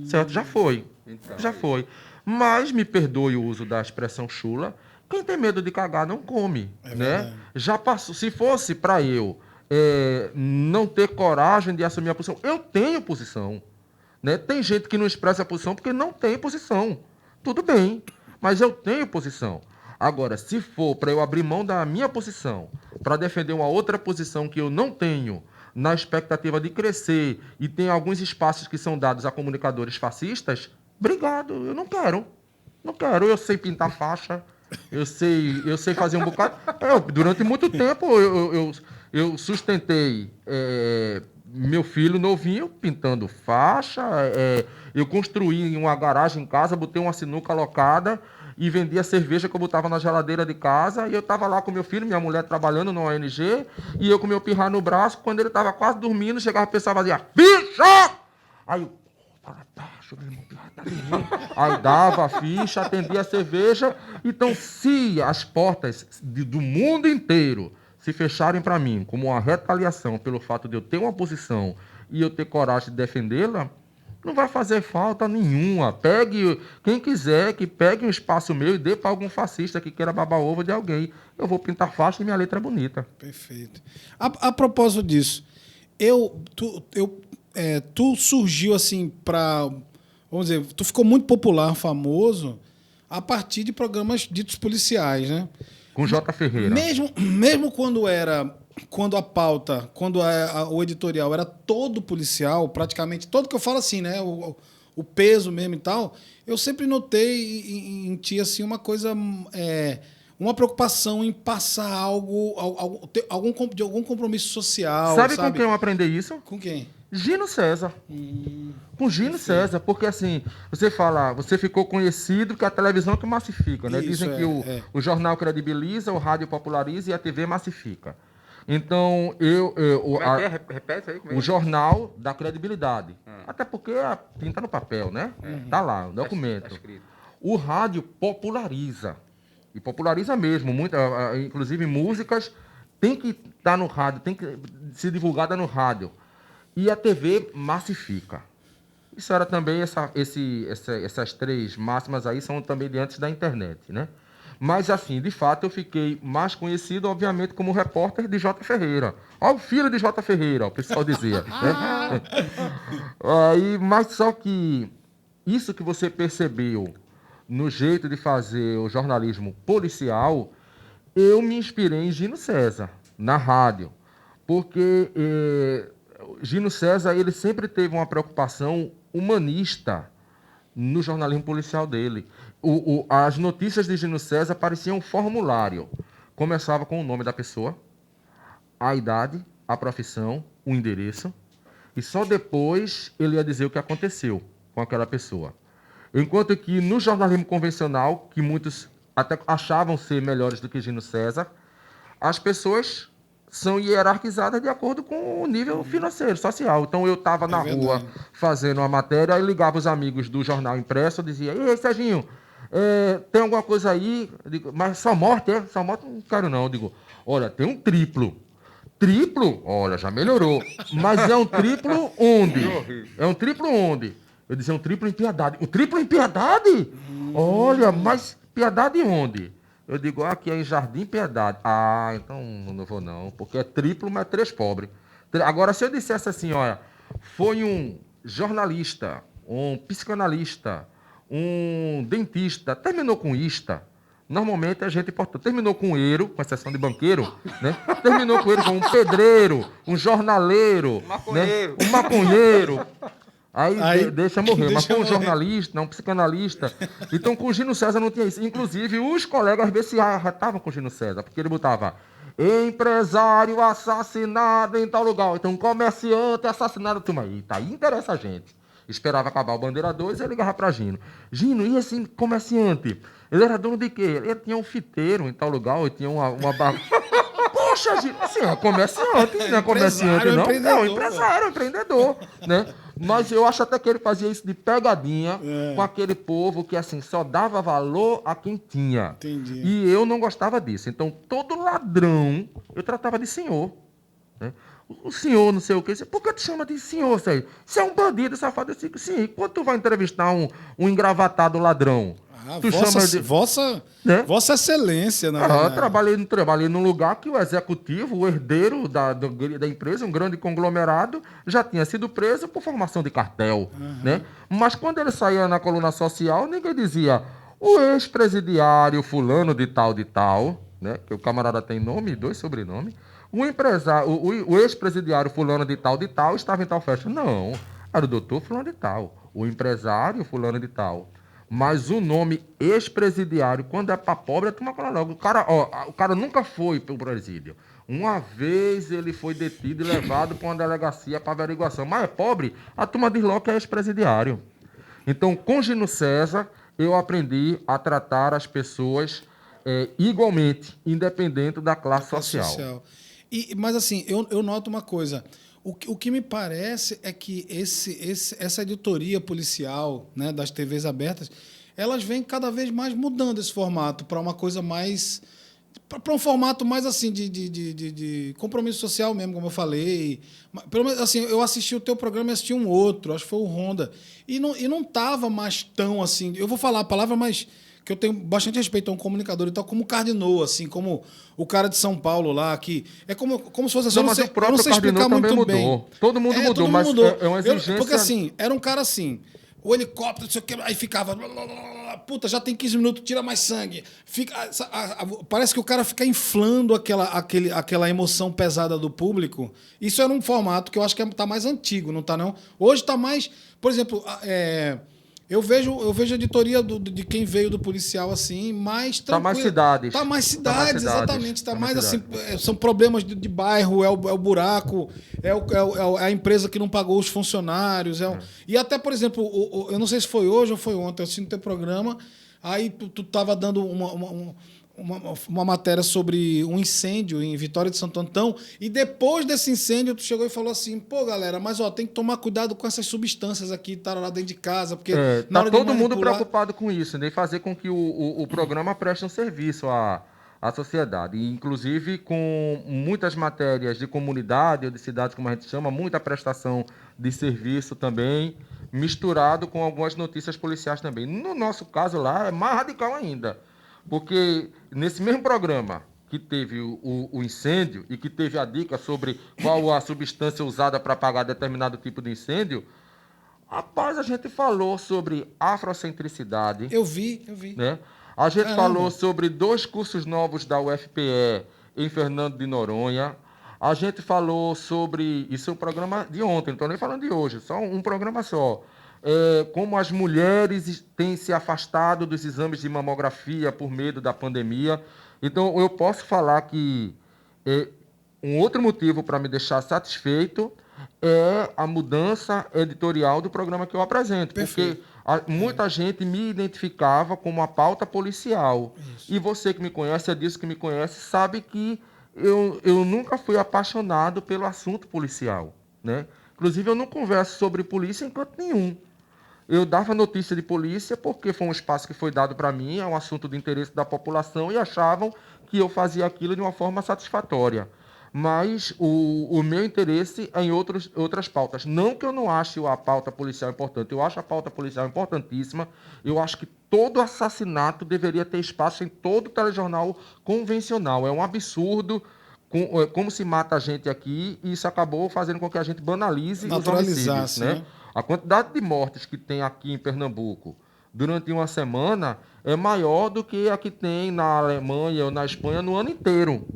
Certo? Já foi. Então, já foi. Mas, me perdoe o uso da expressão chula, quem tem medo de cagar não come. Né? Já passou. Se fosse para eu não ter coragem de assumir a posição, eu tenho posição. Né? Tem gente que não expressa a posição porque não tem posição. Tudo bem, mas eu tenho posição. Agora, se for para eu abrir mão da minha posição para defender uma outra posição que eu não tenho, na expectativa de crescer, e tem alguns espaços que são dados a comunicadores fascistas, obrigado, eu não quero. Não quero, eu sei pintar faixa, eu sei fazer um bocado. Durante muito tempo eu sustentei meu filho novinho pintando faixa, eu construí uma garagem em casa, botei uma sinuca alocada e vendia cerveja que eu botava na geladeira de casa, e eu estava lá com meu filho, minha mulher trabalhando no ONG, e eu com meu pirra no braço, quando ele estava quase dormindo, chegava a pessoa e fazia, ficha! Aí eu, aí dava a ficha, atendia a cerveja. Então, se as portas do mundo inteiro se fecharem para mim como uma retaliação pelo fato de eu ter uma posição e eu ter coragem de defendê-la, não vai fazer falta nenhuma. Pegue, quem quiser, que pegue um espaço meu e dê para algum fascista que queira babar ovo de alguém. Eu vou pintar faixa e minha letra é bonita. Perfeito. A propósito disso, tu surgiu assim para, vamos dizer, tu ficou muito popular, famoso, a partir de programas ditos policiais, né? Com J. Ferreira. Mesmo quando a pauta, quando o editorial era todo policial, praticamente todo, que eu falo assim, né? O peso mesmo e tal, eu sempre notei em ti assim, uma coisa, uma preocupação em passar algum compromisso social. Sabe com quem eu aprendi isso? Com quem? Gino César. Com Gino César, porque assim, você ficou conhecido que a televisão que massifica, né? Dizem que o jornal credibiliza, o rádio populariza e a TV massifica. Então, repete aí. O jornal dá credibilidade. Até porque pinta no papel, né? Tá lá, o documento. Tá escrito. O rádio populariza. E populariza mesmo. Inclusive, músicas tem que estar no rádio, tem que ser divulgada no rádio. E a TV massifica. Isso era também, essas três máximas aí são também de antes da internet, né? Mas, assim, de fato, eu fiquei mais conhecido, obviamente, como repórter de J. Ferreira. Ó, o filho de J. Ferreira, o pessoal dizia. Né? Mas só que isso que você percebeu no jeito de fazer o jornalismo policial, eu me inspirei em Gino César, na rádio. Porque Gino César, ele sempre teve uma preocupação humanista no jornalismo policial dele. As notícias de Gino César pareciam um formulário. Começava com o nome da pessoa, a idade, a profissão, o endereço, e só depois ele ia dizer o que aconteceu com aquela pessoa. Enquanto que no jornalismo convencional, que muitos até achavam ser melhores do que Gino César, as pessoas são hierarquizadas de acordo com o nível financeiro, social. Então, eu estava na rua fazendo uma matéria, aí ligava os amigos do jornal impresso, eu dizia, ei, Serginho, tem alguma coisa aí? Eu digo, mas só morte, é? Só morte não quero não. Eu digo, olha, tem um triplo. Triplo? Olha, já melhorou. Mas é um triplo onde? É um triplo onde? Eu dizia, um triplo em Piedade. O triplo em Piedade? Olha, mas Piedade onde? Eu digo, aqui é em Jardim Piedade. Ah, então não vou não, porque é triplo, mas 3 pobres. Agora, se eu dissesse assim, olha, foi um jornalista, um psicanalista, um dentista, terminou com ista, normalmente a gente terminou com eiro, com exceção de banqueiro, né? Terminou com eiro, com um pedreiro, um jornaleiro, Maconheiro. né? Um maconheiro. Aí deixa morrer, mas deixa com um morrer. jornalista, um psicanalista. Então, com o Gino César não tinha isso. Inclusive, os colegas às vezes se arretavam com o Gino César, porque ele botava empresário assassinado em tal lugar. Então, comerciante assassinado. Turma, aí interessa a gente. Esperava acabar o Bandeira 2 e ele ligava para Gino. Gino, e esse comerciante? Ele era dono de quê? Ele tinha um fiteiro em tal lugar, ele tinha uma barra. Poxa, Gino, assim, é comerciante, não é comerciante, não? É um empresário, empreendedor, né? Mas eu acho até que ele fazia isso de pegadinha com aquele povo que, assim, só dava valor a quem tinha. Entendi. E eu não gostava disso. Então, todo ladrão eu tratava de senhor, né? O senhor, não sei o quê. Por que tu chama de senhor, Sérgio? Você é um bandido, safado. Eu digo, sim, quando tu vai entrevistar um engravatado ladrão, tu chama de... né? Vossa Excelência, na Eu verdade. trabalhei num lugar que o executivo, o herdeiro da empresa, um grande conglomerado, já tinha sido preso por formação de cartel, né? Mas quando ele saía na coluna social, ninguém dizia o ex-presidiário fulano de tal, né? Que o camarada tem nome e 2 sobrenomes. O empresário, o ex-presidiário fulano de tal estava em tal festa. Não, era o doutor fulano de tal, o empresário fulano de tal. Mas o nome ex-presidiário, quando é para pobre, a turma fala logo. O cara nunca foi para o presídio. Uma vez ele foi detido e levado para uma delegacia para averiguação. Mas é pobre, a turma diz logo que é ex-presidiário. Então, com Gino César, eu aprendi a tratar as pessoas igualmente, independente da classe social. Mas assim, eu noto uma coisa. O que me parece é que essa editoria policial, né, das TVs abertas, elas vêm cada vez mais mudando esse formato para uma coisa mais... para um formato mais assim de compromisso social mesmo, como eu falei. Pelo menos assim, eu assisti o teu programa e assisti um outro, acho que foi o Honda. E não tava mais tão assim... Eu vou falar a palavra, mas... que eu tenho bastante respeito a um comunicador e tal, como o Cardinô, assim, como o cara de São Paulo lá, que é como se fosse assim, Não, mas o próprio Cardinô também mudou. Todo mundo mudou, todo mas mundo mudou. é uma exigência... Porque assim, era um cara assim, o helicóptero, não sei o que, aí ficava... Puta, já tem 15 minutos, tira mais sangue. Parece que o cara fica inflando aquela emoção pesada do público. Isso era um formato que eu acho que tá mais antigo, não tá não? Hoje tá mais... Por exemplo... Eu vejo a editoria de quem veio do policial assim, mais tranquilo. Tá mais cidades. Tá mais cidades, exatamente. Tá mais assim, cidades. são problemas de bairro, é o buraco, é a empresa que não pagou os funcionários. E até, por exemplo, eu não sei se foi hoje ou foi ontem, eu assisti no teu programa, aí tu tava dando uma matéria sobre um incêndio em Vitória de Santo Antão, e depois desse incêndio tu chegou e falou assim, pô, galera, mas tem que tomar cuidado com essas substâncias aqui, tá lá dentro de casa, porque tá todo mundo preocupado com isso, né? E fazer com que o programa preste um serviço à sociedade, e, inclusive com muitas matérias de comunidade ou de cidades, como a gente chama, muita prestação de serviço também, misturado com algumas notícias policiais também. No nosso caso lá, é mais radical ainda. Porque nesse mesmo programa que teve o incêndio e que teve a dica sobre qual a substância usada para apagar determinado tipo de incêndio, rapaz, a gente falou sobre afrocentricidade. Eu vi. Né? A gente falou sobre 2 cursos novos da UFPE em Fernando de Noronha. A gente falou sobre... Isso é um programa de ontem, não estou nem falando de hoje, só um programa só. Como as mulheres têm se afastado dos exames de mamografia por medo da pandemia. Então, eu posso falar que Um outro motivo para me deixar satisfeito é a mudança editorial do programa que eu apresento. Perfeito. Porque muita gente me identificava como a pauta policial. Isso. E você que me conhece, é disso que me conhece, sabe que eu nunca fui apaixonado pelo assunto policial, né? Inclusive, eu não converso sobre polícia em canto nenhum. Eu dava notícia de polícia porque foi um espaço que foi dado para mim, é um assunto de interesse da população e achavam que eu fazia aquilo de uma forma satisfatória. Mas o meu interesse é em outras pautas. Não que eu não ache a pauta policial importante, eu acho a pauta policial importantíssima. Eu acho que todo assassinato deveria ter espaço em todo telejornal convencional. É um absurdo como se mata a gente aqui, e isso acabou fazendo com que a gente banalize os homicídios, né? A quantidade de mortes que tem aqui em Pernambuco durante uma semana é maior do que a que tem na Alemanha ou na Espanha no ano inteiro.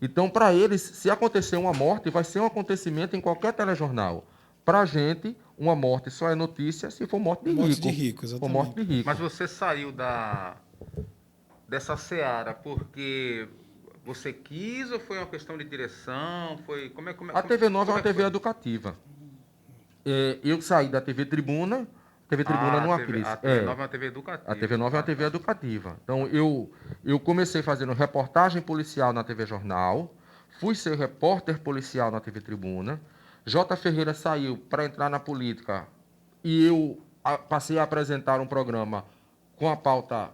Então, para eles, se acontecer uma morte, vai ser um acontecimento em qualquer telejornal. Para a gente, uma morte só é notícia se for morte de rico. Morte de rico, exatamente. For morte de rico. Mas você saiu dessa seara porque você quis ou foi uma questão de direção? A TV Nova é uma TV educativa. Eu saí da TV Tribuna. TV Tribuna numa crise. A TV Nova é uma TV educativa. A TV Nova é uma TV educativa. Então, eu comecei fazendo reportagem policial na TV Jornal, fui ser repórter policial na TV Tribuna. J. Ferreira saiu para entrar na política e eu passei a apresentar um programa com a pauta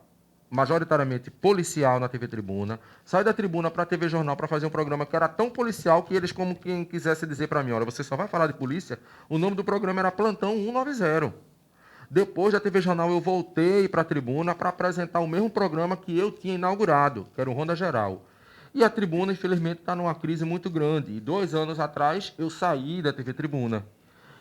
majoritariamente policial na TV Tribuna. Saí da Tribuna para a TV Jornal para fazer um programa que era tão policial que eles, como quem quisesse dizer para mim, olha, você só vai falar de polícia? O nome do programa era Plantão 190. Depois da TV Jornal, eu voltei para a Tribuna para apresentar o mesmo programa que eu tinha inaugurado, que era o Ronda Geral. E a Tribuna, infelizmente, está numa crise muito grande. E 2 anos atrás, eu saí da TV Tribuna.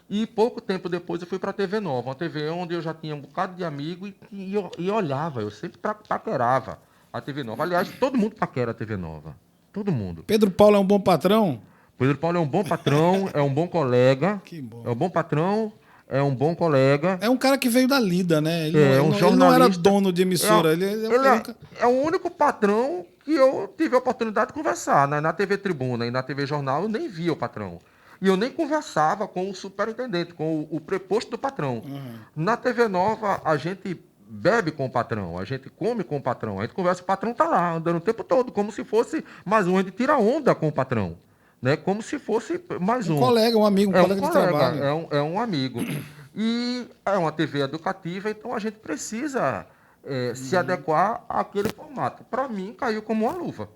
E pouco tempo depois, eu fui para a TV Nova, uma TV onde eu já tinha um bocado de amigo e olhava, eu sempre paquerava a TV Nova. Aliás, todo mundo paquera a TV Nova. Todo mundo. Pedro Paulo é um bom patrão? Pedro Paulo é um bom patrão, é um bom colega. Que bom. É um bom patrão. É um bom colega. É um cara que veio da lida, né? Ele, jornalista. Ele não era dono de emissora. É o único patrão que eu tive a oportunidade de conversar. Né? Na TV Tribuna e na TV Jornal, eu nem via o patrão. E eu nem conversava com o superintendente, com o preposto do patrão. Uhum. Na TV Nova, a gente bebe com o patrão, a gente come com o patrão, a gente conversa, o patrão está lá, andando o tempo todo, como se fosse mais um. A gente tira onda com o patrão. Né, como se fosse mais um. Um colega, um amigo, um colega de trabalho. É um amigo. E é uma TV educativa, então a gente precisa se adequar àquele formato. Para mim, caiu como uma luva.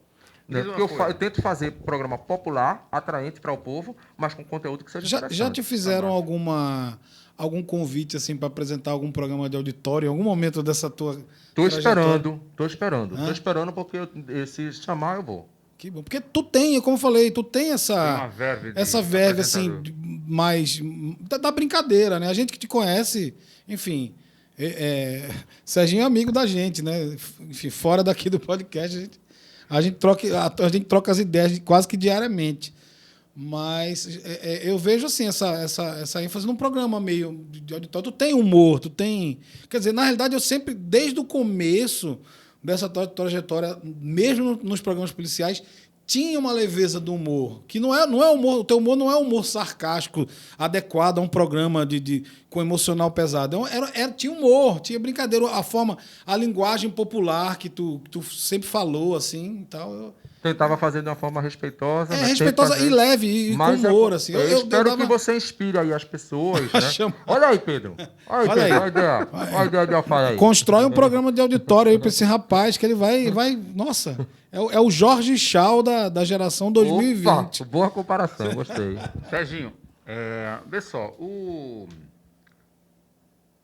Né? Porque eu tento fazer programa popular, atraente para o povo, mas com conteúdo que seja interessante. Já te fizeram algum convite assim para apresentar algum programa de auditório em algum momento dessa tua Estou esperando. Estou esperando porque se chamar, eu vou. Que bom. Porque tu tem, como eu falei, tu tem essa verve assim, mais da brincadeira, né? A gente que te conhece, enfim, Serginho é amigo da gente, né? Enfim, fora daqui do podcast, a gente troca as ideias quase que diariamente. Mas eu vejo assim essa ênfase num programa meio de auditório. Tu tem humor, tu tem... Quer dizer, na realidade, eu sempre, desde o começo dessa trajetória, mesmo nos programas policiais, tinha uma leveza do humor, que não é humor, o teu humor não é humor sarcástico, adequado a um programa com emocional pesado. Tinha humor, tinha brincadeira, a linguagem popular que tu sempre falou, assim, e tal. Tentava fazer de uma forma respeitosa. Respeitosa e leve, e com humor, assim. Eu espero que você inspire aí as pessoas, né? Olha aí, Pedro. Olha a ideia de alfaia aí. Constrói um programa de auditório aí para esse rapaz, que ele vai... Nossa, é o Jorge Shaw da geração 2020. Opa, boa comparação, gostei. Serginho, vê só,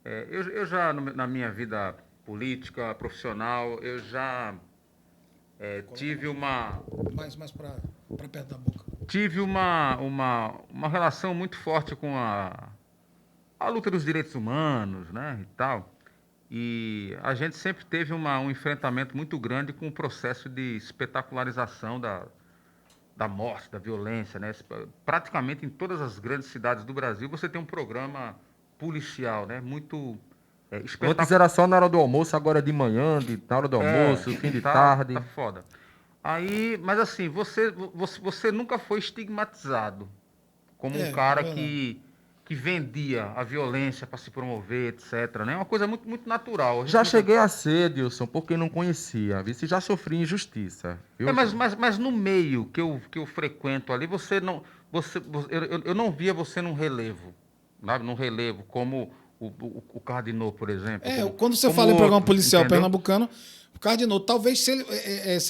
eu já, na minha vida política, profissional, eu já... tive uma... Mais para perto da boca. Tive uma relação muito forte com a luta dos direitos humanos, né, e tal. E a gente sempre teve um enfrentamento muito grande com o processo de espetacularização da morte, da violência, né? Praticamente em todas as grandes cidades do Brasil você tem um programa policial, né, muito... Antes era só na hora do almoço, agora é de manhã, na hora do almoço, fim de tarde. Tá foda. Aí, mas assim, você nunca foi estigmatizado como um cara é verdade. que vendia a violência para se promover, etc. Né? É uma coisa muito, muito natural. A gente Já nunca... cheguei a ser, Dilson, porque não conhecia. Viu? Se já sofri injustiça. É, Viu? mas no meio que eu frequento ali, você não. Eu não via você num relevo, sabe? Num relevo, como o Cardinô, por exemplo. Quando você Como fala em programa outros, policial entendeu? pernambucano, o Cardinô, talvez se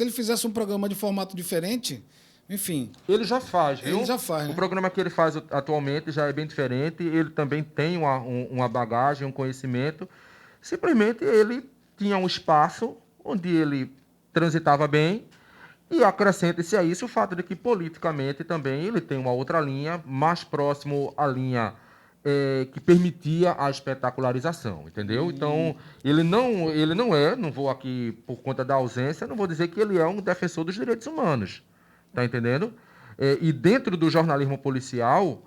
ele fizesse um programa de formato diferente, enfim, Ele já faz, viu? ele já faz, O né? programa que ele faz atualmente já é bem diferente. Ele também tem uma bagagem, um conhecimento. Simplesmente ele tinha um espaço onde ele transitava bem. E acrescenta-se a isso o fato de que politicamente também ele tem uma outra linha, mais próximo à linha que permitia a espetacularização, entendeu? Então, não vou aqui por conta da ausência, não vou dizer que ele é um defensor dos direitos humanos, tá entendendo? E dentro do jornalismo policial,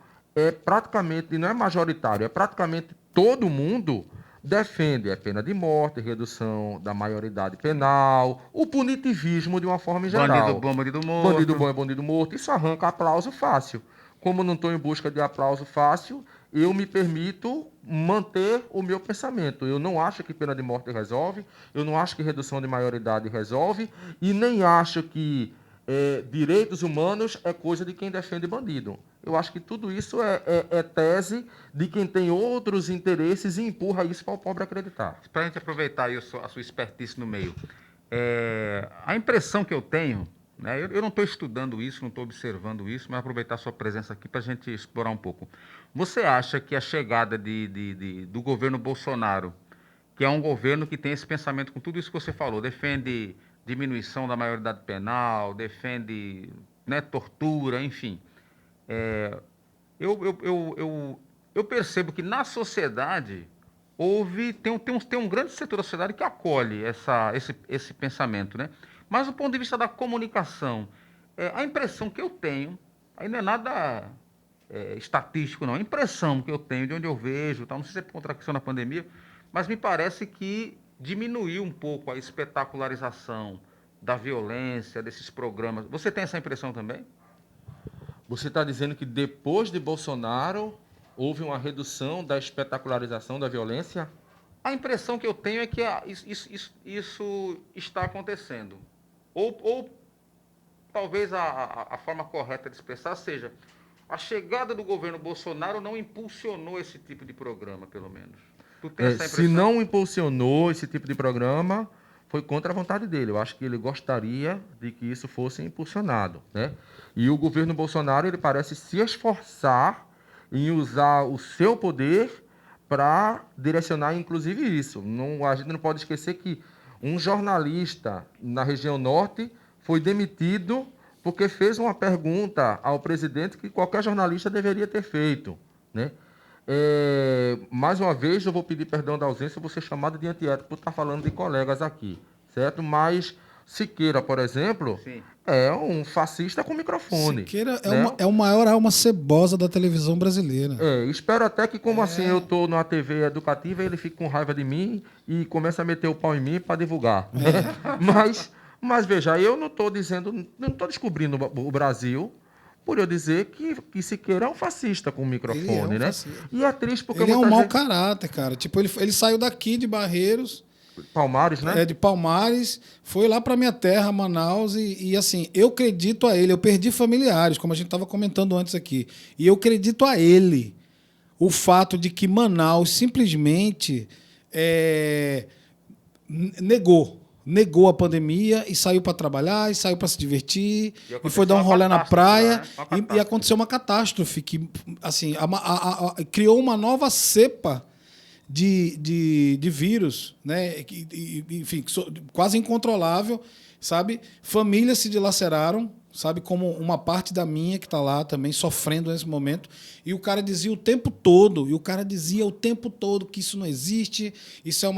praticamente, não é majoritário, é praticamente todo mundo defende a pena de morte, redução da maioridade penal, o punitivismo de uma forma Bandido geral. bom, bandido Bandido morto. bom é bandido morto, isso arranca aplauso fácil. Como não estou em busca de aplauso fácil, eu me permito manter o meu pensamento. Eu não acho que pena de morte resolve, eu não acho que redução de maioridade resolve, e nem acho que direitos humanos é coisa de quem defende bandido. Eu acho que tudo isso é tese de quem tem outros interesses e empurra isso para o pobre acreditar. Para a gente aproveitar aí a sua expertise no meio, a impressão que eu tenho, né, eu não estou estudando isso, não estou observando isso, mas aproveitar a sua presença aqui para a gente explorar um pouco. Você acha que a chegada do governo Bolsonaro, que é um governo que tem esse pensamento com tudo isso que você falou, defende diminuição da maioridade penal, defende, né, tortura, enfim, eu percebo que na sociedade tem um grande setor da sociedade que acolhe esse pensamento, né? Mas do ponto de vista da comunicação, a impressão que eu tenho, aí não é nada estatístico, não, a impressão que eu tenho de onde eu vejo, tal, não sei se é por conta da questão da pandemia, mas me parece que diminuiu um pouco a espetacularização da violência, desses programas. Você tem essa impressão também? Você está dizendo que depois de Bolsonaro houve uma redução da espetacularização da violência? A impressão que eu tenho é que isso está acontecendo. Ou talvez a forma correta de expressar seja, a chegada do governo Bolsonaro não impulsionou esse tipo de programa, pelo menos. Tu tem essa Se impressão? não impulsionou esse tipo de programa, foi contra a vontade dele. Eu acho que ele gostaria de que isso fosse impulsionado, né? E o governo Bolsonaro, ele parece se esforçar em usar o seu poder para direcionar, inclusive, isso. Não, a gente não pode esquecer que um jornalista na região norte foi demitido porque fez uma pergunta ao presidente que qualquer jornalista deveria ter feito, né? Mais uma vez, eu vou pedir perdão da ausência, eu vou ser chamado de antiético por estar falando de colegas aqui, certo? Mas Siqueira, por exemplo, Sim. é um fascista com microfone. Siqueira né? é o maior alma cebosa da televisão brasileira. Espero até que, como assim, eu estou numa TV educativa, ele fique com raiva de mim e comece a meter o pau em mim para divulgar. Mas veja, eu não estou dizendo, não estou descobrindo o Brasil por eu dizer que Siqueira é um fascista com o microfone, Ele é um né? fascista. E é triste porque Ele é um muita mau gente... caráter, cara. Tipo, ele saiu daqui de Barreiros, Palmares, né? de Palmares, foi lá para minha terra, Manaus, e assim, eu acredito a ele. Eu perdi familiares, como a gente estava comentando antes aqui. E eu acredito a ele o fato de que Manaus simplesmente negou a pandemia e saiu para trabalhar, e saiu para se divertir, e foi dar um rolê na praia, e aconteceu uma catástrofe que assim, criou uma nova cepa de vírus, né? Enfim, quase incontrolável, sabe? Famílias se dilaceraram, sabe? Como uma parte da minha que está lá também sofrendo nesse momento. E o cara dizia o tempo todo, que isso não existe, isso é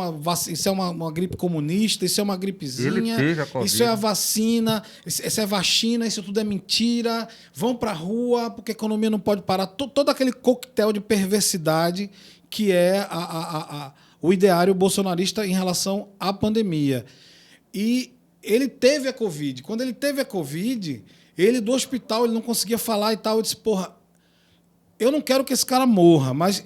uma gripe comunista, isso é uma gripezinha, Ele teve a Covid. isso é a vacina, isso é vacina, isso tudo é mentira, vão para a rua porque a economia não pode parar. Todo aquele coquetel de perversidade que é o ideário bolsonarista em relação à pandemia. E ele teve a Covid. Quando ele teve a Covid, ele do hospital, ele não conseguia falar e tal. Eu disse, porra, eu não quero que esse cara morra, mas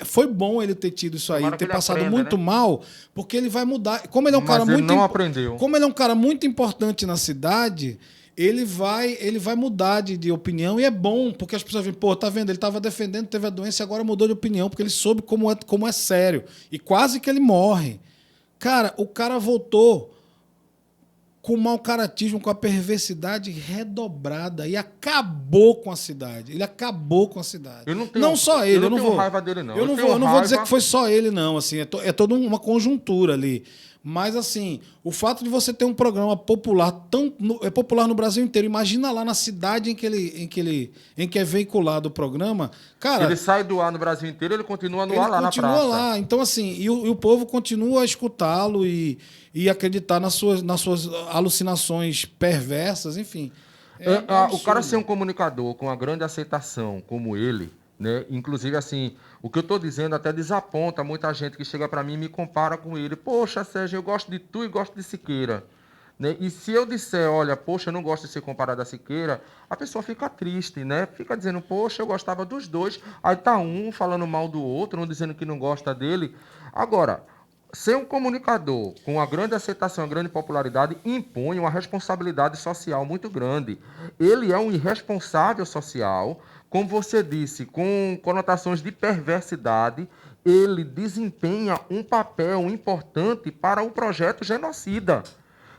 foi bom ele ter tido isso aí, Tomara que ter ele passado aprenda, muito né? mal, porque ele vai mudar. Como ele é um cara Mas ele muito não aprendeu. Como ele é um cara muito importante na cidade, ele vai mudar de opinião, e é bom, porque as pessoas veem, pô, tá vendo, ele estava defendendo, teve a doença e agora mudou de opinião, porque ele soube como é sério. E quase que ele morre. Cara, o cara voltou com o mau caratismo, com a perversidade redobrada e acabou com a cidade. Ele acabou com a cidade. Eu não tenho- só ele, eu não tenho raiva dele, não. Eu não tenho vou dizer raiva- que foi só ele, não. Assim, é toda uma conjuntura ali. Mas, assim, o fato de você ter um programa popular é popular no Brasil inteiro, imagina lá na cidade em que é veiculado o programa, cara. Ele sai do ar no Brasil inteiro, ele continua no Ele ar lá na continua praça. lá. Então, assim, e o povo continua a escutá-lo e acreditar nas suas alucinações perversas, enfim. O cara ser um comunicador com uma grande aceitação como ele, né? Inclusive, assim, o que eu estou dizendo até desaponta muita gente que chega para mim e me compara com ele. Poxa, Sérgio, eu gosto de tu e gosto de Siqueira. Né? E se eu disser, olha, poxa, eu não gosto de ser comparado a Siqueira, a pessoa fica triste, né? Fica dizendo, poxa, eu gostava dos dois. Aí tá um falando mal do outro, um dizendo que não gosta dele. Agora, ser um comunicador com uma grande aceitação, uma grande popularidade, impõe uma responsabilidade social muito grande. Ele é um irresponsável social, como você disse, com conotações de perversidade. Ele desempenha um papel importante para o projeto genocida.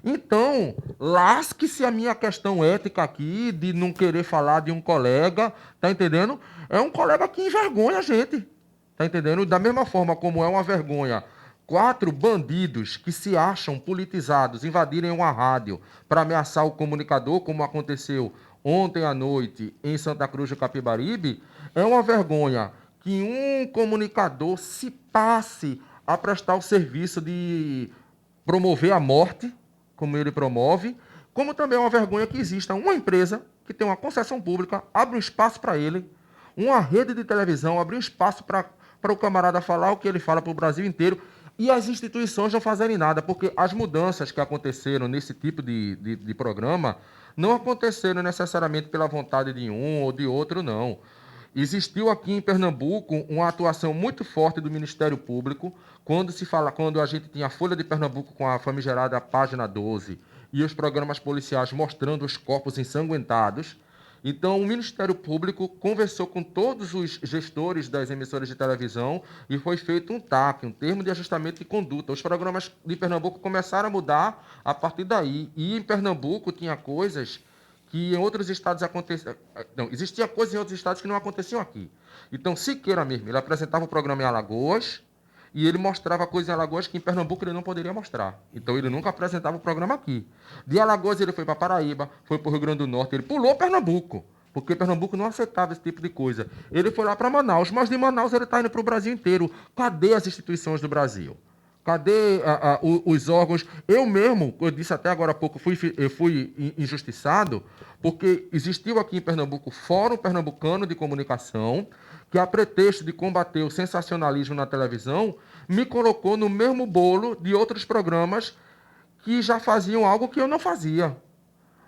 Então, lasque-se a minha questão ética aqui de não querer falar de um colega, tá entendendo? É um colega que envergonha a gente, tá entendendo? Da mesma forma como é uma vergonha 4 bandidos que se acham politizados invadirem uma rádio para ameaçar o comunicador, como aconteceu ontem à noite em Santa Cruz do Capibaribe, é uma vergonha que um comunicador se passe a prestar o serviço de promover a morte, como ele promove, como também é uma vergonha que exista uma empresa que tem uma concessão pública, abre um espaço para ele, uma rede de televisão, abre um espaço para o camarada falar o que ele fala para o Brasil inteiro, e as instituições não fazerem nada, porque as mudanças que aconteceram nesse tipo de programa não aconteceram necessariamente pela vontade de um ou de outro, não. Existiu aqui em Pernambuco uma atuação muito forte do Ministério Público, quando a gente tinha a Folha de Pernambuco com a famigerada página 12 e os programas policiais mostrando os corpos ensanguentados. Então, o Ministério Público conversou com todos os gestores das emissoras de televisão e foi feito um TAC, um termo de ajustamento de conduta. Os programas de Pernambuco começaram a mudar a partir daí. E em Pernambuco tinha coisas que em outros estados aconteciam. Não, existia coisas em outros estados que não aconteciam aqui. Então, Siqueira mesmo, ele apresentava o programa em Alagoas e ele mostrava coisas em Alagoas que em Pernambuco ele não poderia mostrar. Então, ele nunca apresentava o programa aqui. De Alagoas, ele foi para Paraíba, foi para o Rio Grande do Norte, ele pulou Pernambuco, porque Pernambuco não aceitava esse tipo de coisa. Ele foi lá para Manaus, mas de Manaus ele está indo para o Brasil inteiro. Cadê as instituições do Brasil? Cadê os órgãos? Eu mesmo, eu disse até agora há pouco, eu fui injustiçado, porque existiu aqui em Pernambuco o Fórum Pernambucano de Comunicação, que, a pretexto de combater o sensacionalismo na televisão, me colocou no mesmo bolo de outros programas que já faziam algo que eu não fazia.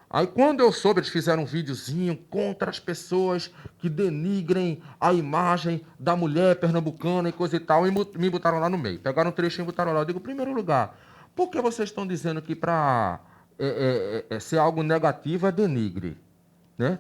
Aí, quando eu soube, eles fizeram um videozinho contra as pessoas que denigrem a imagem da mulher pernambucana e coisa e tal, e me botaram lá no meio. Pegaram um trechinho e botaram lá. Eu digo, em primeiro lugar, por que vocês estão dizendo que para ser algo negativo é denigre? Né?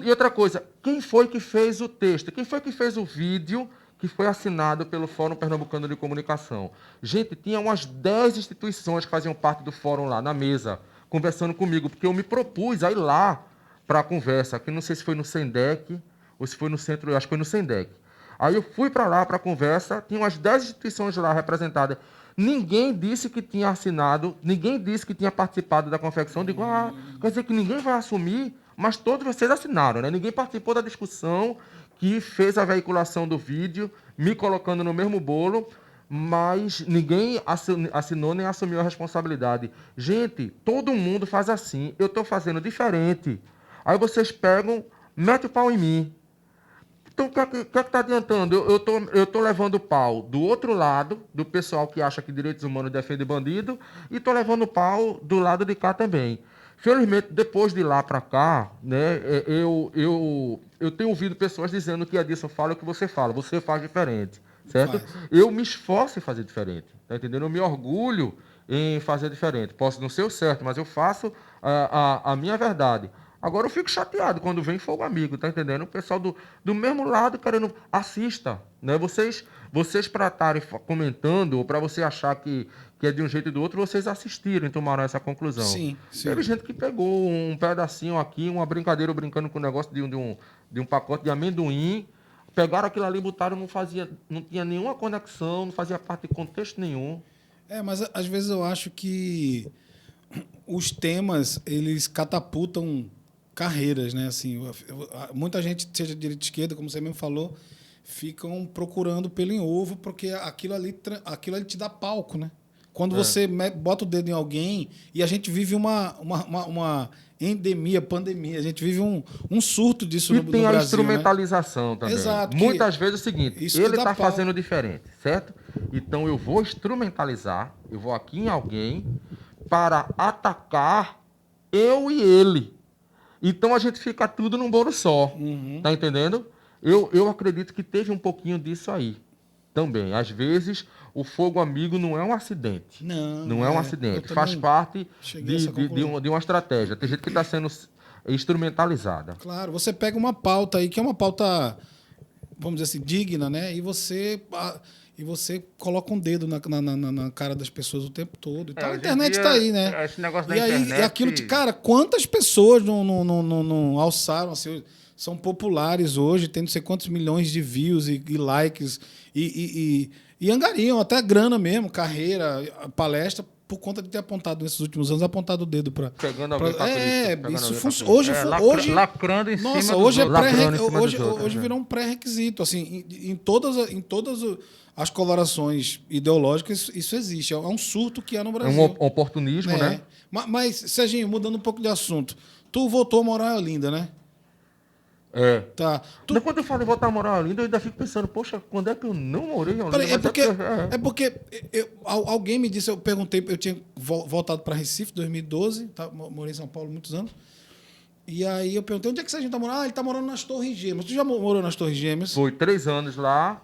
E outra coisa, quem foi que fez o texto? Quem foi que fez o vídeo que foi assinado pelo Fórum Pernambucano de Comunicação? Gente, tinha umas 10 instituições que faziam parte do fórum lá na mesa, conversando comigo, porque eu me propus a ir lá para a conversa, que não sei se foi no SENDEC, ou se foi no centro, acho que foi no SENDEC. Aí eu fui para lá para a conversa, tinha umas 10 instituições lá representadas. Ninguém disse que tinha assinado, ninguém disse que tinha participado da confecção. Digo, quer dizer que ninguém vai assumir, mas todos vocês assinaram, né? Ninguém participou da discussão que fez a veiculação do vídeo, me colocando no mesmo bolo, mas ninguém assinou nem assumiu a responsabilidade. Gente, todo mundo faz assim, eu estou fazendo diferente. Aí vocês pegam, metem o pau em mim. Então, o que é que tá adiantando? Eu tô levando pau do outro lado, do pessoal que acha que direitos humanos defende bandido, e tô levando pau do lado de cá também. Felizmente, depois de lá para cá, né, eu tenho ouvido pessoas dizendo que Adilson fala o que você fala, você faz diferente, certo? Eu me esforço em fazer diferente, tá entendendo? Eu me orgulho em fazer diferente. Posso não ser o certo, mas eu faço a minha verdade. Agora eu fico chateado quando vem fogo amigo, tá entendendo? O pessoal do mesmo lado querendo... Assista, né? Vocês para estarem comentando, ou para você achar que é de um jeito e do outro, vocês assistiram e tomaram essa conclusão. Sim. Teve gente que pegou um pedacinho aqui, uma brincadeira brincando com o negócio de um pacote de amendoim, pegaram aquilo ali, botaram, não tinha nenhuma conexão, não fazia parte de contexto nenhum. Mas às vezes eu acho que os temas, eles catapultam carreiras, né? Assim, muita gente, seja de direita e esquerda, como você mesmo falou, ficam procurando pelo em ovo, porque aquilo ali te dá palco, né? Quando você bota o dedo em alguém, e a gente vive uma endemia, pandemia, a gente vive um surto disso no Brasil. E tem a instrumentalização, né? Também. Exato. Muitas vezes é o seguinte, ele está fazendo diferente, certo? Então eu vou instrumentalizar, eu vou aqui em alguém para atacar eu e ele. Então a gente fica tudo num bolo só. Tá entendendo? Eu acredito que teve um pouquinho disso aí também. Às vezes, o fogo amigo não é um acidente. Não é um acidente. Faz parte de uma estratégia. Tem gente que está sendo instrumentalizada. Claro, você pega uma pauta aí, que é uma pauta, vamos dizer assim, digna, né? E você coloca um dedo na cara das pessoas o tempo todo. Então, a internet está aí, né? Esse negócio da internet... E aquilo cara, quantas pessoas não alçaram, assim, são populares hoje, tem não sei quantos milhões de views e likes, e angariam até grana mesmo, carreira, palestra, por conta de ter apontado nesses últimos anos, apontado o dedo para... Pegando alguém para isso funciona. Hoje, lacrando em cima nossa, hoje hoje virou um pré-requisito. Assim, em todas as colorações ideológicas, isso existe. É um surto que há no Brasil. É um oportunismo, né? Mas, Serginho, mudando um pouco de assunto, tu voltou a morar em Olinda, né? Tá. Quando eu falo em voltar a morar em Olinda, eu ainda fico pensando, poxa, quando é que eu não morei em Olinda? Porque alguém me disse, eu perguntei, eu tinha voltado para Recife em 2012, morei em São Paulo muitos anos, e aí eu perguntei, onde é que Serginho está morando? Ele está morando nas Torres Gêmeas. Tu já morou nas Torres Gêmeas? Foi 3 anos lá.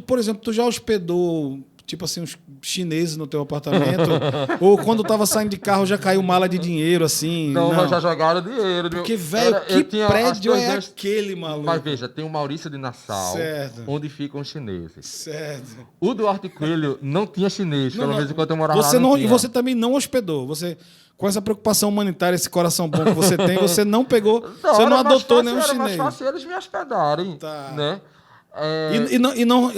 Por exemplo, tu já hospedou, tipo assim, uns chineses no teu apartamento? Ou quando tava saindo de carro já caiu mala de dinheiro, assim? Não, mas já jogaram dinheiro. Porque, velho, que prédio é aquele, maluco? Mas veja, tem o Maurício de Nassau, certo, onde ficam os chineses. Certo. O Duarte Coelho não tinha chinês, pelo menos enquanto eu morava lá. E você também não hospedou. Você, com essa preocupação humanitária, esse coração bom que você tem, você não pegou, você não adotou nenhum chinês. Era mais fácil eles me hospedarem, né?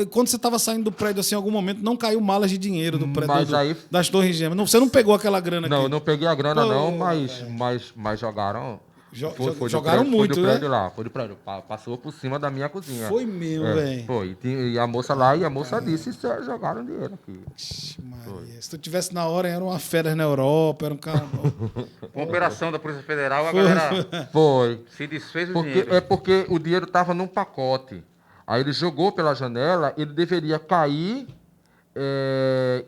Quando você estava saindo do prédio, assim, em algum momento, não caiu malas de dinheiro do prédio das Torres Gêmeas. Você não pegou aquela grana aqui? Não, não peguei a grana, mas jogaram. Jogaram muito, né? Foi do prédio. Passou por cima da minha cozinha. Foi mesmo, velho. Foi. E a moça lá, disse, jogaram dinheiro aqui. Se tu tivesse na hora, era uma férias na Europa, era um carro... Com operação da Polícia Federal, a galera se desfez o dinheiro. É porque o dinheiro estava num pacote. Aí ele jogou pela janela, ele deveria cair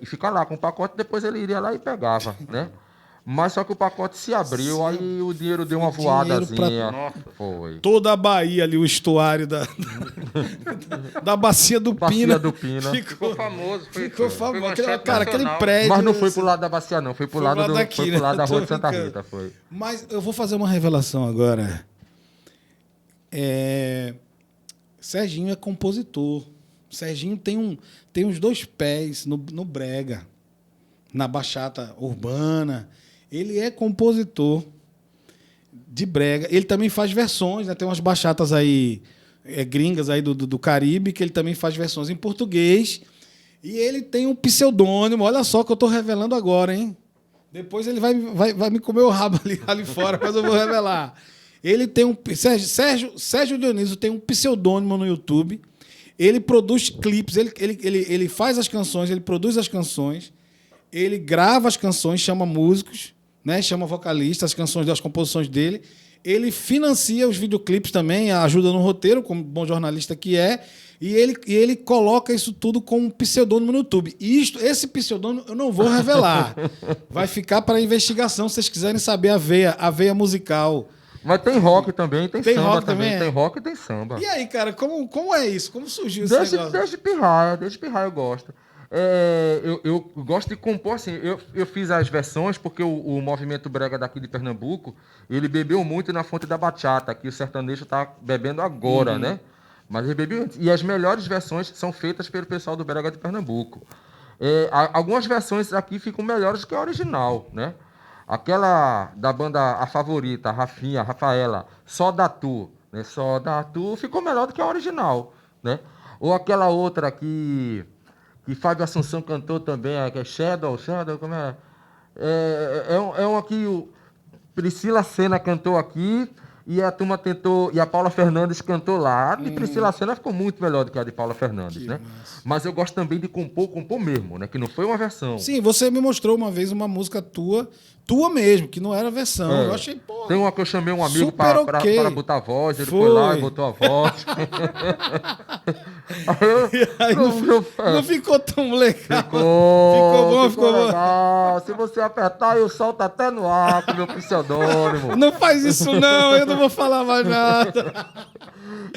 e ficar lá com o pacote, depois ele iria lá e pegava, né? Mas só que o pacote se abriu, aí o dinheiro deu uma voadazinha. Foi. Toda a Bahia ali, o estuário da Bacia do Pina. Ficou famoso. Ficou famoso. Cara, aquele prédio... Mas não foi pro lado da Bacia, não. Foi pro lado da Rua de Santa Rita. Foi. Mas eu vou fazer uma revelação agora. Serginho é compositor. Serginho tem uns 2 pés no brega, na bachata urbana. Ele é compositor de brega. Ele também faz versões, né? Tem umas bachatas aí gringas aí do Caribe, que ele também faz versões em português. E ele tem um pseudônimo. Olha só que eu estou revelando agora, hein? Depois ele vai me comer o rabo ali fora, mas eu vou revelar. Ele tem Sérgio Dionísio tem um pseudônimo no YouTube. Ele produz clipes, ele faz as canções, ele produz as canções, ele grava as canções, chama músicos, né? Chama vocalistas, as canções das composições dele. ele financia os videoclipes também, ajuda no roteiro, como bom jornalista que é, e ele coloca isso tudo como pseudônimo no YouTube. E esse pseudônimo eu não vou revelar. Vai ficar para investigação, se vocês quiserem saber a veia musical. Mas tem rock também, tem samba rock também. também, Tem rock e tem samba. E aí, cara, como é isso? Como surgiu esse negócio? Desde pirraia eu gosto. Eu gosto de compor assim. Eu fiz as versões porque o movimento brega daqui de Pernambuco, ele bebeu muito na fonte da bachata, que o sertanejo está bebendo agora, né? Mas ele bebeu antes. E as melhores versões são feitas pelo pessoal do brega de Pernambuco. Algumas versões aqui ficam melhores que a original, né? Aquela da banda A Favorita, a Rafinha, a Rafaela, Só da Tu, né? Só da Tu ficou melhor do que a original, né? Ou aquela outra que Fábio Assunção cantou também, que é Shadow, como é? É uma que o Priscila Senna cantou aqui e a turma tentou, e a Paula Fernandes cantou lá. A de Priscila Senna ficou muito melhor do que a de Paula Fernandes, né? Massa. Mas eu gosto também de compor mesmo, né? Que não foi uma versão. Sim, você me mostrou uma vez uma música tua mesmo, que não era versão. Eu achei, pô. Tem uma que eu chamei um amigo super ok. para botar a voz, ele foi lá e botou a voz. Aí não ficou tão legal. Ficou legal. Se você apertar, eu solto até no ar com meu pseudônimo. Não faz isso não, eu não vou falar mais nada.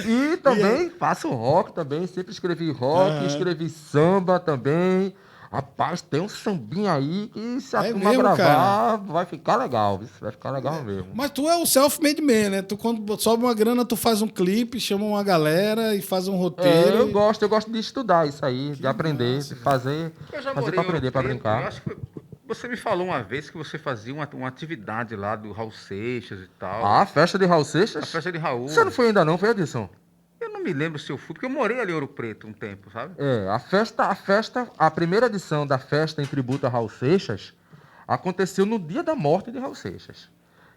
E também faço rock também, sempre escrevi rock, escrevi samba também. Rapaz, tem um sambinha aí que se a turma mesmo, gravar, cara? vai ficar legal. Vai ficar legal mesmo. Mas tu é o self-made man, né? Tu, quando sobe uma grana, tu faz um clipe, chama uma galera e faz um roteiro. Eu gosto de estudar isso aí, de aprender, de fazer. Eu já Fazer morei pra em aprender, Ouro pra Preto, brincar. eu acho que você me falou uma vez que você fazia uma atividade lá do Raul Seixas e tal. A festa de Raul A Seixas? festa de Raul. Você não foi ainda não, foi, Edson? Eu não me lembro se eu fui, porque eu morei ali em Ouro Preto um tempo, sabe? A primeira edição da festa em tributo a Raul Seixas aconteceu no dia da morte de Raul Seixas.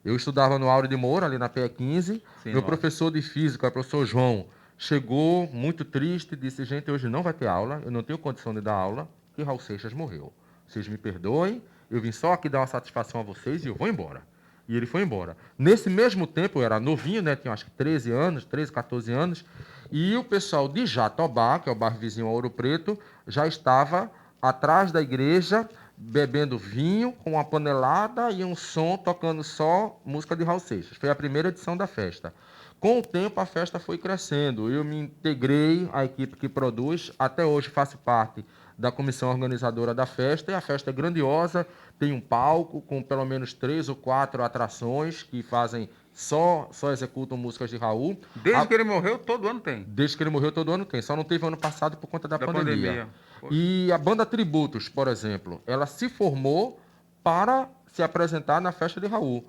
Eu estudava no Áureo de Moura, ali na PE 15. Sim, Meu lá. professor de física, o professor João, chegou muito triste e disse: gente, hoje não vai ter aula, eu não tenho condição de dar aula, que Raul Seixas morreu. Vocês me perdoem, eu vim só aqui dar uma satisfação a vocês e eu vou embora. E ele foi embora. Nesse mesmo tempo, eu era novinho, né? Tinha acho que 13 anos, 13, 14 anos, e o pessoal de Jatobá, que é o bairro vizinho a Ouro Preto, já estava atrás da igreja, bebendo vinho, com uma panelada e um som, tocando só música de Raul Seixas. Foi a primeira edição da festa. Com o tempo, a festa foi crescendo. Eu me integrei à equipe que produz. Até hoje faço parte da comissão organizadora da festa. E a festa é grandiosa, tem um palco com pelo menos 3 ou 4 atrações que fazem só executam músicas de Raul. Desde que ele morreu, todo ano tem. Desde que ele morreu, todo ano tem. Só não teve ano passado por conta da pandemia. Poxa. E a banda Tributos, por exemplo, ela se formou para se apresentar na festa de Raul,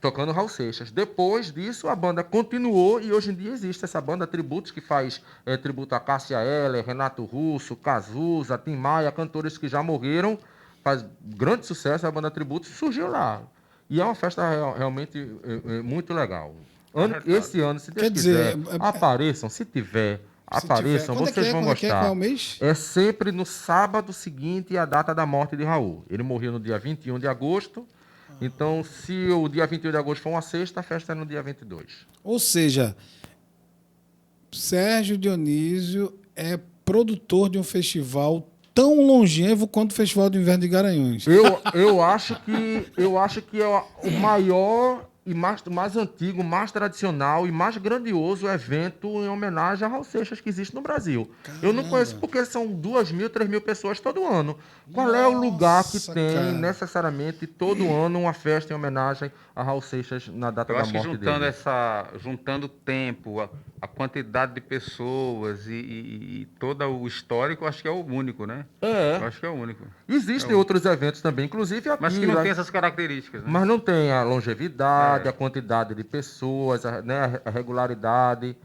tocando Raul Seixas. Depois disso, a banda continuou e hoje em dia existe essa banda Tributos, que faz tributo a Cássia Eller, Renato Russo, Cazuza, Tim Maia, cantores que já morreram. Faz grande sucesso, a banda Tributos surgiu lá. E é uma festa realmente muito legal. Esse ano, se Deus quiser, apareçam, se tiver, apareçam, vocês vão gostar. Qual é o mês? É sempre no sábado seguinte à data da morte de Raul. Ele morreu no dia 21 de agosto. Então, se o dia 21 de agosto for uma sexta, a festa é no dia 22. Ou seja, Sérgio Dionísio é produtor de um festival tão longevo quanto o Festival do Inverno de Garanhuns. Eu acho que é o maior e mais antigo, mais tradicional e mais grandioso evento em homenagem a Raul Seixas que existe no Brasil. Caramba. Eu não conheço porque são 2.000, 3.000 pessoas todo ano. Qual é o lugar que tem necessariamente todo ano uma festa em homenagem a Raul Seixas na data da morte dele? Eu acho que juntando o tempo, a quantidade de pessoas e todo o histórico, acho que é o único, né? Eu acho que é o único. Existem outros eventos também, inclusive aqui. Mas que não tem essas características, né? Mas não tem a longevidade, a quantidade de pessoas, a regularidade.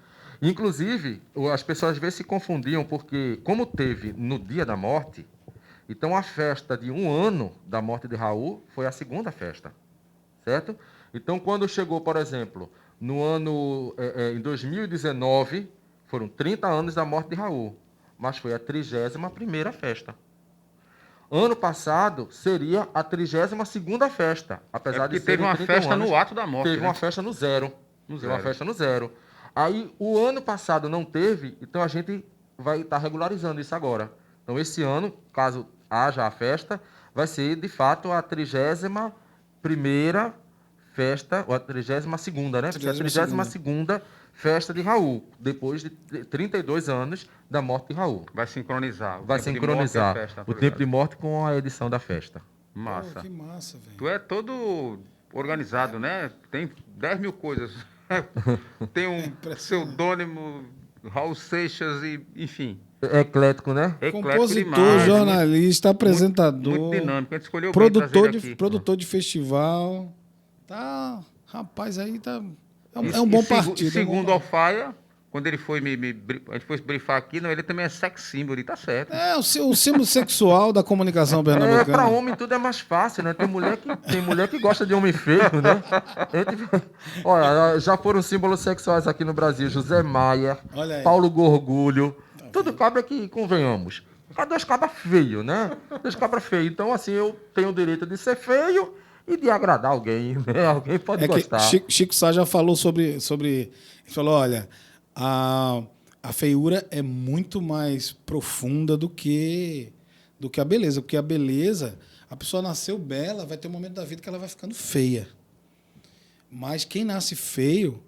Inclusive, as pessoas às vezes se confundiam, porque como teve no dia da morte, então a festa de 1 ano da morte de Raul foi a segunda festa, certo? Então, quando chegou, por exemplo, em 2019, foram 30 anos da morte de Raul, mas foi a 31ª festa. Ano passado seria a 32ª festa, apesar de porque teve serem uma 31 festa anos, no ato da morte, teve né? uma festa no zero. No Teve uma zero. festa no zero. Aí, o ano passado não teve, então a gente vai estar regularizando isso agora. Então, esse ano, caso haja a festa, vai ser, de fato, a 31ª festa, ou a 32ª, né? Vai ser a 32ª festa de Raul, depois de 32 anos da morte de Raul. Vai sincronizar. Vai tempo de sincronizar morte e a festa, o tá tempo ligado? de morte com a edição da festa. Massa. Pô, que massa, velho. Tu é todo organizado, né? Tem 10 mil coisas. Tem um pseudônimo, Raul Seixas, e, enfim. Eclético, né? Eclético Compositor, demais, jornalista, apresentador, muito dinâmico. A gente escolheu bem trazer ele aqui. produtor de festival. Tá, rapaz, aí tá. É E- um bom e segu- partido. Segundo é um o Alfaia, quando ele foi a gente foi brifar aqui, não, ele também é sex symbol, e tá certo. o símbolo sexual da comunicação pernambucana. Para homem tudo é mais fácil, né? Tem mulher que gosta de homem feio, né? Olha, já foram símbolos sexuais aqui no Brasil. José Maia, Olha aí. Paulo Gorgulho. Tudo cabra que convenhamos. Há 2 cabras feios, né? 2 cabras feios. Então, assim, eu tenho o direito de ser feio e de agradar alguém, né? Alguém pode É que gostar. Chico Sá já falou sobre. Ele falou: olha, a feiura é muito mais profunda do que a beleza. Porque a beleza, a pessoa nasceu bela, vai ter um momento da vida que ela vai ficando feia. Mas quem nasce feio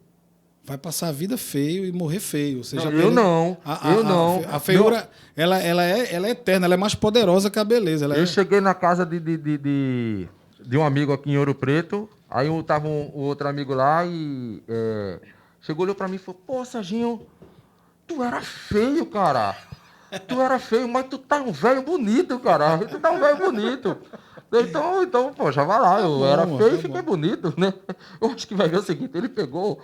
vai passar a vida feio e morrer feio. Ou seja, Não, eu não. Eu não. A feiura, ela é eterna, ela é mais poderosa que a beleza. Ela Eu é... cheguei na casa de um amigo aqui em Ouro Preto, aí tava um outro amigo lá e chegou, olhou pra mim e falou: pô, Serginho, tu era feio, cara. Tu era feio, mas tu tá um velho bonito, cara. Tu tá um velho bonito. Então, pô, já vai lá. Eu era feio e fiquei bonito, né? Eu acho que vai ver o seguinte, ele pegou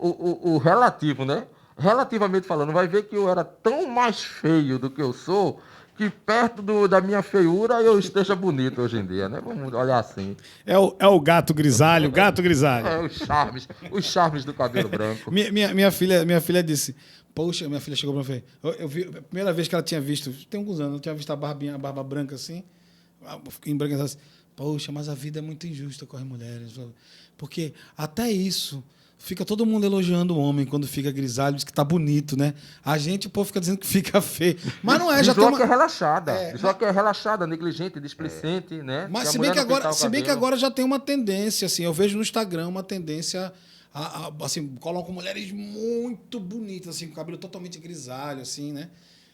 o relativo, né? Relativamente falando, vai ver que eu era tão mais feio do que eu sou, que perto da minha feiura eu esteja bonito hoje em dia, né? Vamos olhar assim. É o gato grisalho, gato grisalho. Os charmes do cabelo branco. Minha filha disse, poxa, minha filha chegou pra mim e falou, eu vi, a primeira vez que ela tinha visto, tem alguns anos, eu tinha visto a barba branca assim, embranquecida assim, poxa, mas a vida é muito injusta com as mulheres, porque até isso, fica todo mundo elogiando o homem quando fica grisalho, diz que tá bonito, né? A gente, o povo fica dizendo que fica feio. Mas não é, já tem Diz uma... é relaxada. Diz que é relaxada, negligente, displicente, né? Mas Que a se bem mulher que, não pintar agora, o se bem que cabelo. agora já tem uma tendência, assim, eu vejo no Instagram uma tendência assim, colocam mulheres muito bonitas, assim, com o cabelo totalmente grisalho, assim, né?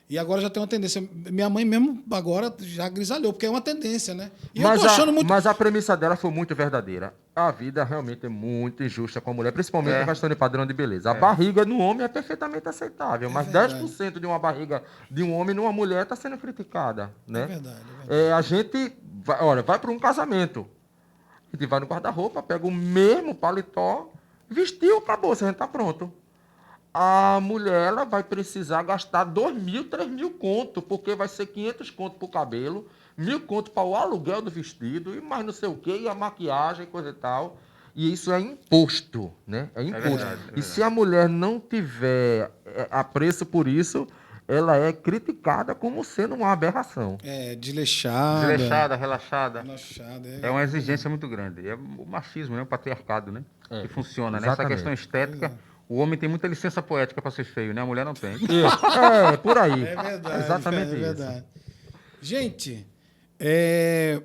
E agora já tem uma tendência. Minha mãe mesmo agora já grisalhou, porque é uma tendência, né? E eu tô achando muito... Mas a premissa dela foi muito verdadeira. A vida realmente é muito injusta com a mulher, principalmente na questão de padrão de beleza. A barriga no homem é perfeitamente aceitável, mas verdade. 10% de uma barriga de um homem numa mulher está sendo criticada, né? É verdade. A gente vai para um casamento. A gente vai no guarda-roupa, pega o mesmo paletó, vestiu, acabou, você está pronto. A mulher ela vai precisar gastar 2.000, 3.000 conto, porque vai ser 500 conto para o cabelo, 1.000 conto para o aluguel do vestido, e mais não sei o quê, e a maquiagem, coisa e tal. E isso é imposto, né? É imposto. verdade, E se a mulher não tiver apreço por isso, ela é criticada como sendo uma aberração. É, desleixada. Desleixada, relaxada. Relaxada, É uma exigência muito grande. É o machismo, né? O patriarcado, né? Que funciona, né? Essa exatamente. questão estética. O homem tem muita licença poética para ser feio, né? A mulher não tem. Por aí. É verdade. Exatamente é isso. verdade. Gente,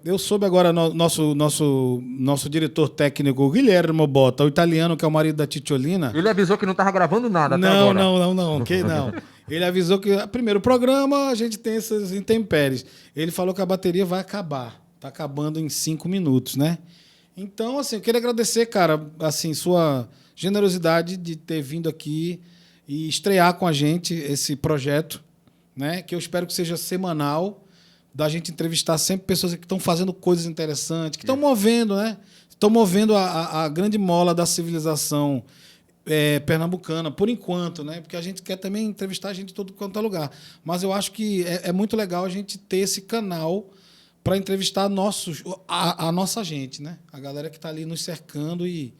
eu soube agora, nosso diretor técnico, Guilherme Botta, o italiano que é o marido da Titiolina. Ele avisou que não estava gravando nada até Não, agora. não. Ele avisou que, primeiro, o programa a gente tem essas intempéries. Ele falou que a bateria vai acabar. Está acabando em 5 minutos, né? Então, assim, eu queria agradecer, cara, assim, sua generosidade de ter vindo aqui e estrear com a gente esse projeto, né? Que eu espero que seja semanal, da gente entrevistar sempre pessoas que estão fazendo coisas interessantes, que estão movendo, né? Estão movendo a grande mola da civilização pernambucana, por enquanto, né? Porque a gente quer também entrevistar a gente de todo quanto é lugar. Mas eu acho que é muito legal a gente ter esse canal para entrevistar a nossa gente, né? A galera que está ali nos cercando e,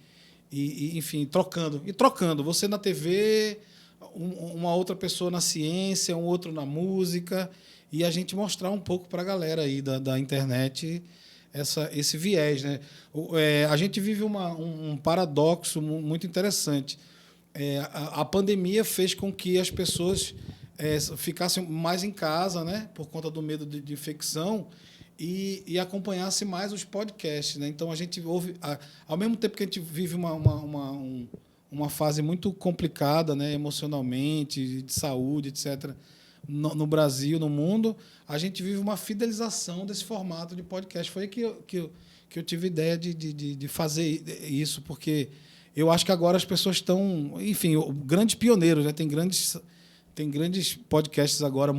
enfim, trocando. E trocando. Você na TV, uma outra pessoa na ciência, um outro na música. e a gente mostrar um pouco para a galera aí da internet esse viés, né? A gente vive um paradoxo muito interessante. A pandemia fez com que as pessoas ficassem mais em casa, né? Por conta do medo de infecção, e acompanhasse mais os podcasts, né? Então a gente ouve, ao mesmo tempo que a gente vive uma fase muito complicada, né? Emocionalmente, de saúde, etc. No Brasil, no mundo, a gente vive uma fidelização desse formato de podcast. Foi aí que eu tive ideia de fazer isso, porque eu acho que agora as pessoas estão, enfim, grandes pioneiros, né? Tem grandes podcasts agora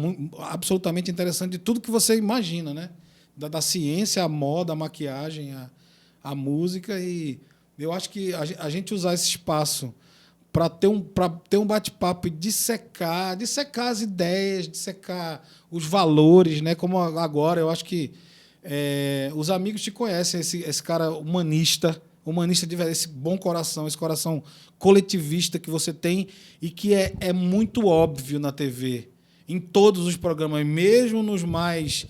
absolutamente interessantes de tudo que você imagina, né? Da ciência, a moda, a maquiagem, a música. E eu acho que a gente usar esse espaço para ter um bate-papo e dissecar as ideias, dissecar os valores, né? Como agora, eu acho que os amigos te conhecem, esse cara humanista de esse bom coração, esse coração coletivista que você tem e que é muito óbvio na TV, em todos os programas, mesmo nos mais,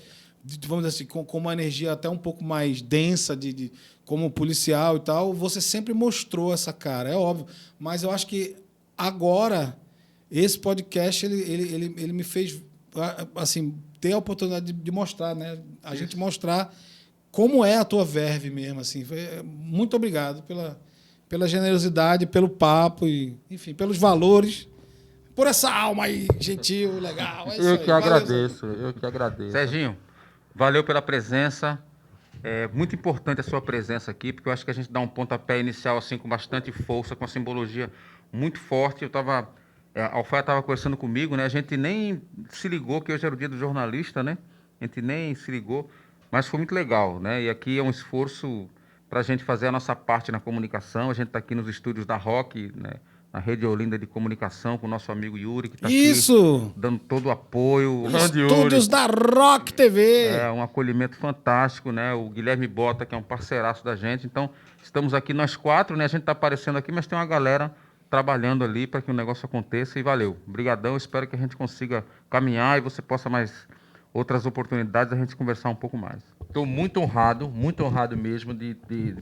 vamos dizer assim, com uma energia até um pouco mais densa, como policial e tal, você sempre mostrou essa cara, é óbvio. Mas eu acho que agora esse podcast ele me fez assim, ter a oportunidade de mostrar, né? A gente mostrar como é a tua verve mesmo, assim. Muito obrigado pela generosidade, pelo papo e, enfim, pelos valores, por essa alma aí, gentil, legal. É isso Eu aí. que agradeço, eu que agradeço. Serginho, valeu pela presença. É muito importante a sua presença aqui, porque eu acho que a gente dá um pontapé inicial assim com bastante força, com uma simbologia muito forte. A Alfaia estava conversando comigo, né? A gente nem se ligou que hoje era o dia do jornalista, né? A gente nem se ligou, mas foi muito legal, né? E aqui é um esforço para a gente fazer a nossa parte na comunicação. A gente está aqui nos estúdios da Rock, né? Na Rede Olinda de Comunicação, com o nosso amigo Yuri, que está aqui dando todo o apoio. Estúdios da Rock TV. É um acolhimento fantástico, né? O Guilherme Bota, que é um parceiraço da gente. Então, estamos aqui nós 4, né? A gente está aparecendo aqui, mas tem uma galera trabalhando ali para que o negócio aconteça e valeu. Obrigadão, espero que a gente consiga caminhar e você possa mais outras oportunidades a gente conversar um pouco mais. Estou muito honrado mesmo de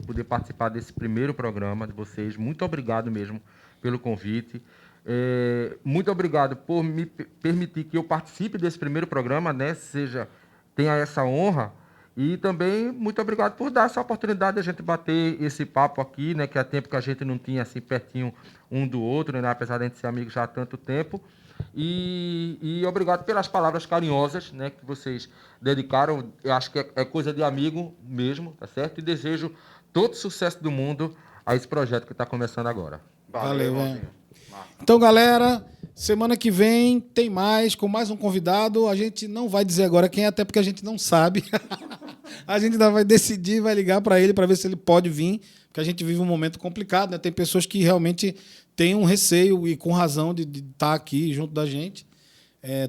poder participar desse primeiro programa de vocês. Muito obrigado mesmo pelo convite. Muito obrigado por me permitir que eu participe desse primeiro programa, né? Tenha essa honra. E também muito obrigado por dar essa oportunidade de a gente bater esse papo aqui, né? Que há tempo que a gente não tinha assim pertinho um do outro, né? Apesar de a gente ser amigos já há tanto tempo. E obrigado pelas palavras carinhosas, né, que vocês dedicaram. Eu acho que é coisa de amigo mesmo, tá certo? E desejo todo sucesso do mundo a esse projeto que está começando agora. Valeu, velho. Então, galera, semana que vem tem mais, com mais um convidado. A gente não vai dizer agora quem é, até porque a gente não sabe. A gente ainda vai decidir, vai ligar para ele para ver se ele pode vir, porque a gente vive um momento complicado, né? Tem pessoas que realmente têm um receio, e com razão, de estar aqui junto da gente,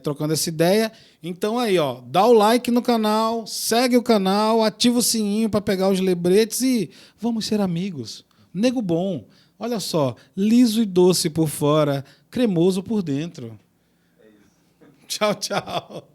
trocando essa ideia. Então aí, ó, dá o like no canal, segue o canal, ativa o sininho para pegar os lembretes e vamos ser amigos. Nego Bom. Olha só, liso e doce por fora, cremoso por dentro. É isso. Tchau, tchau.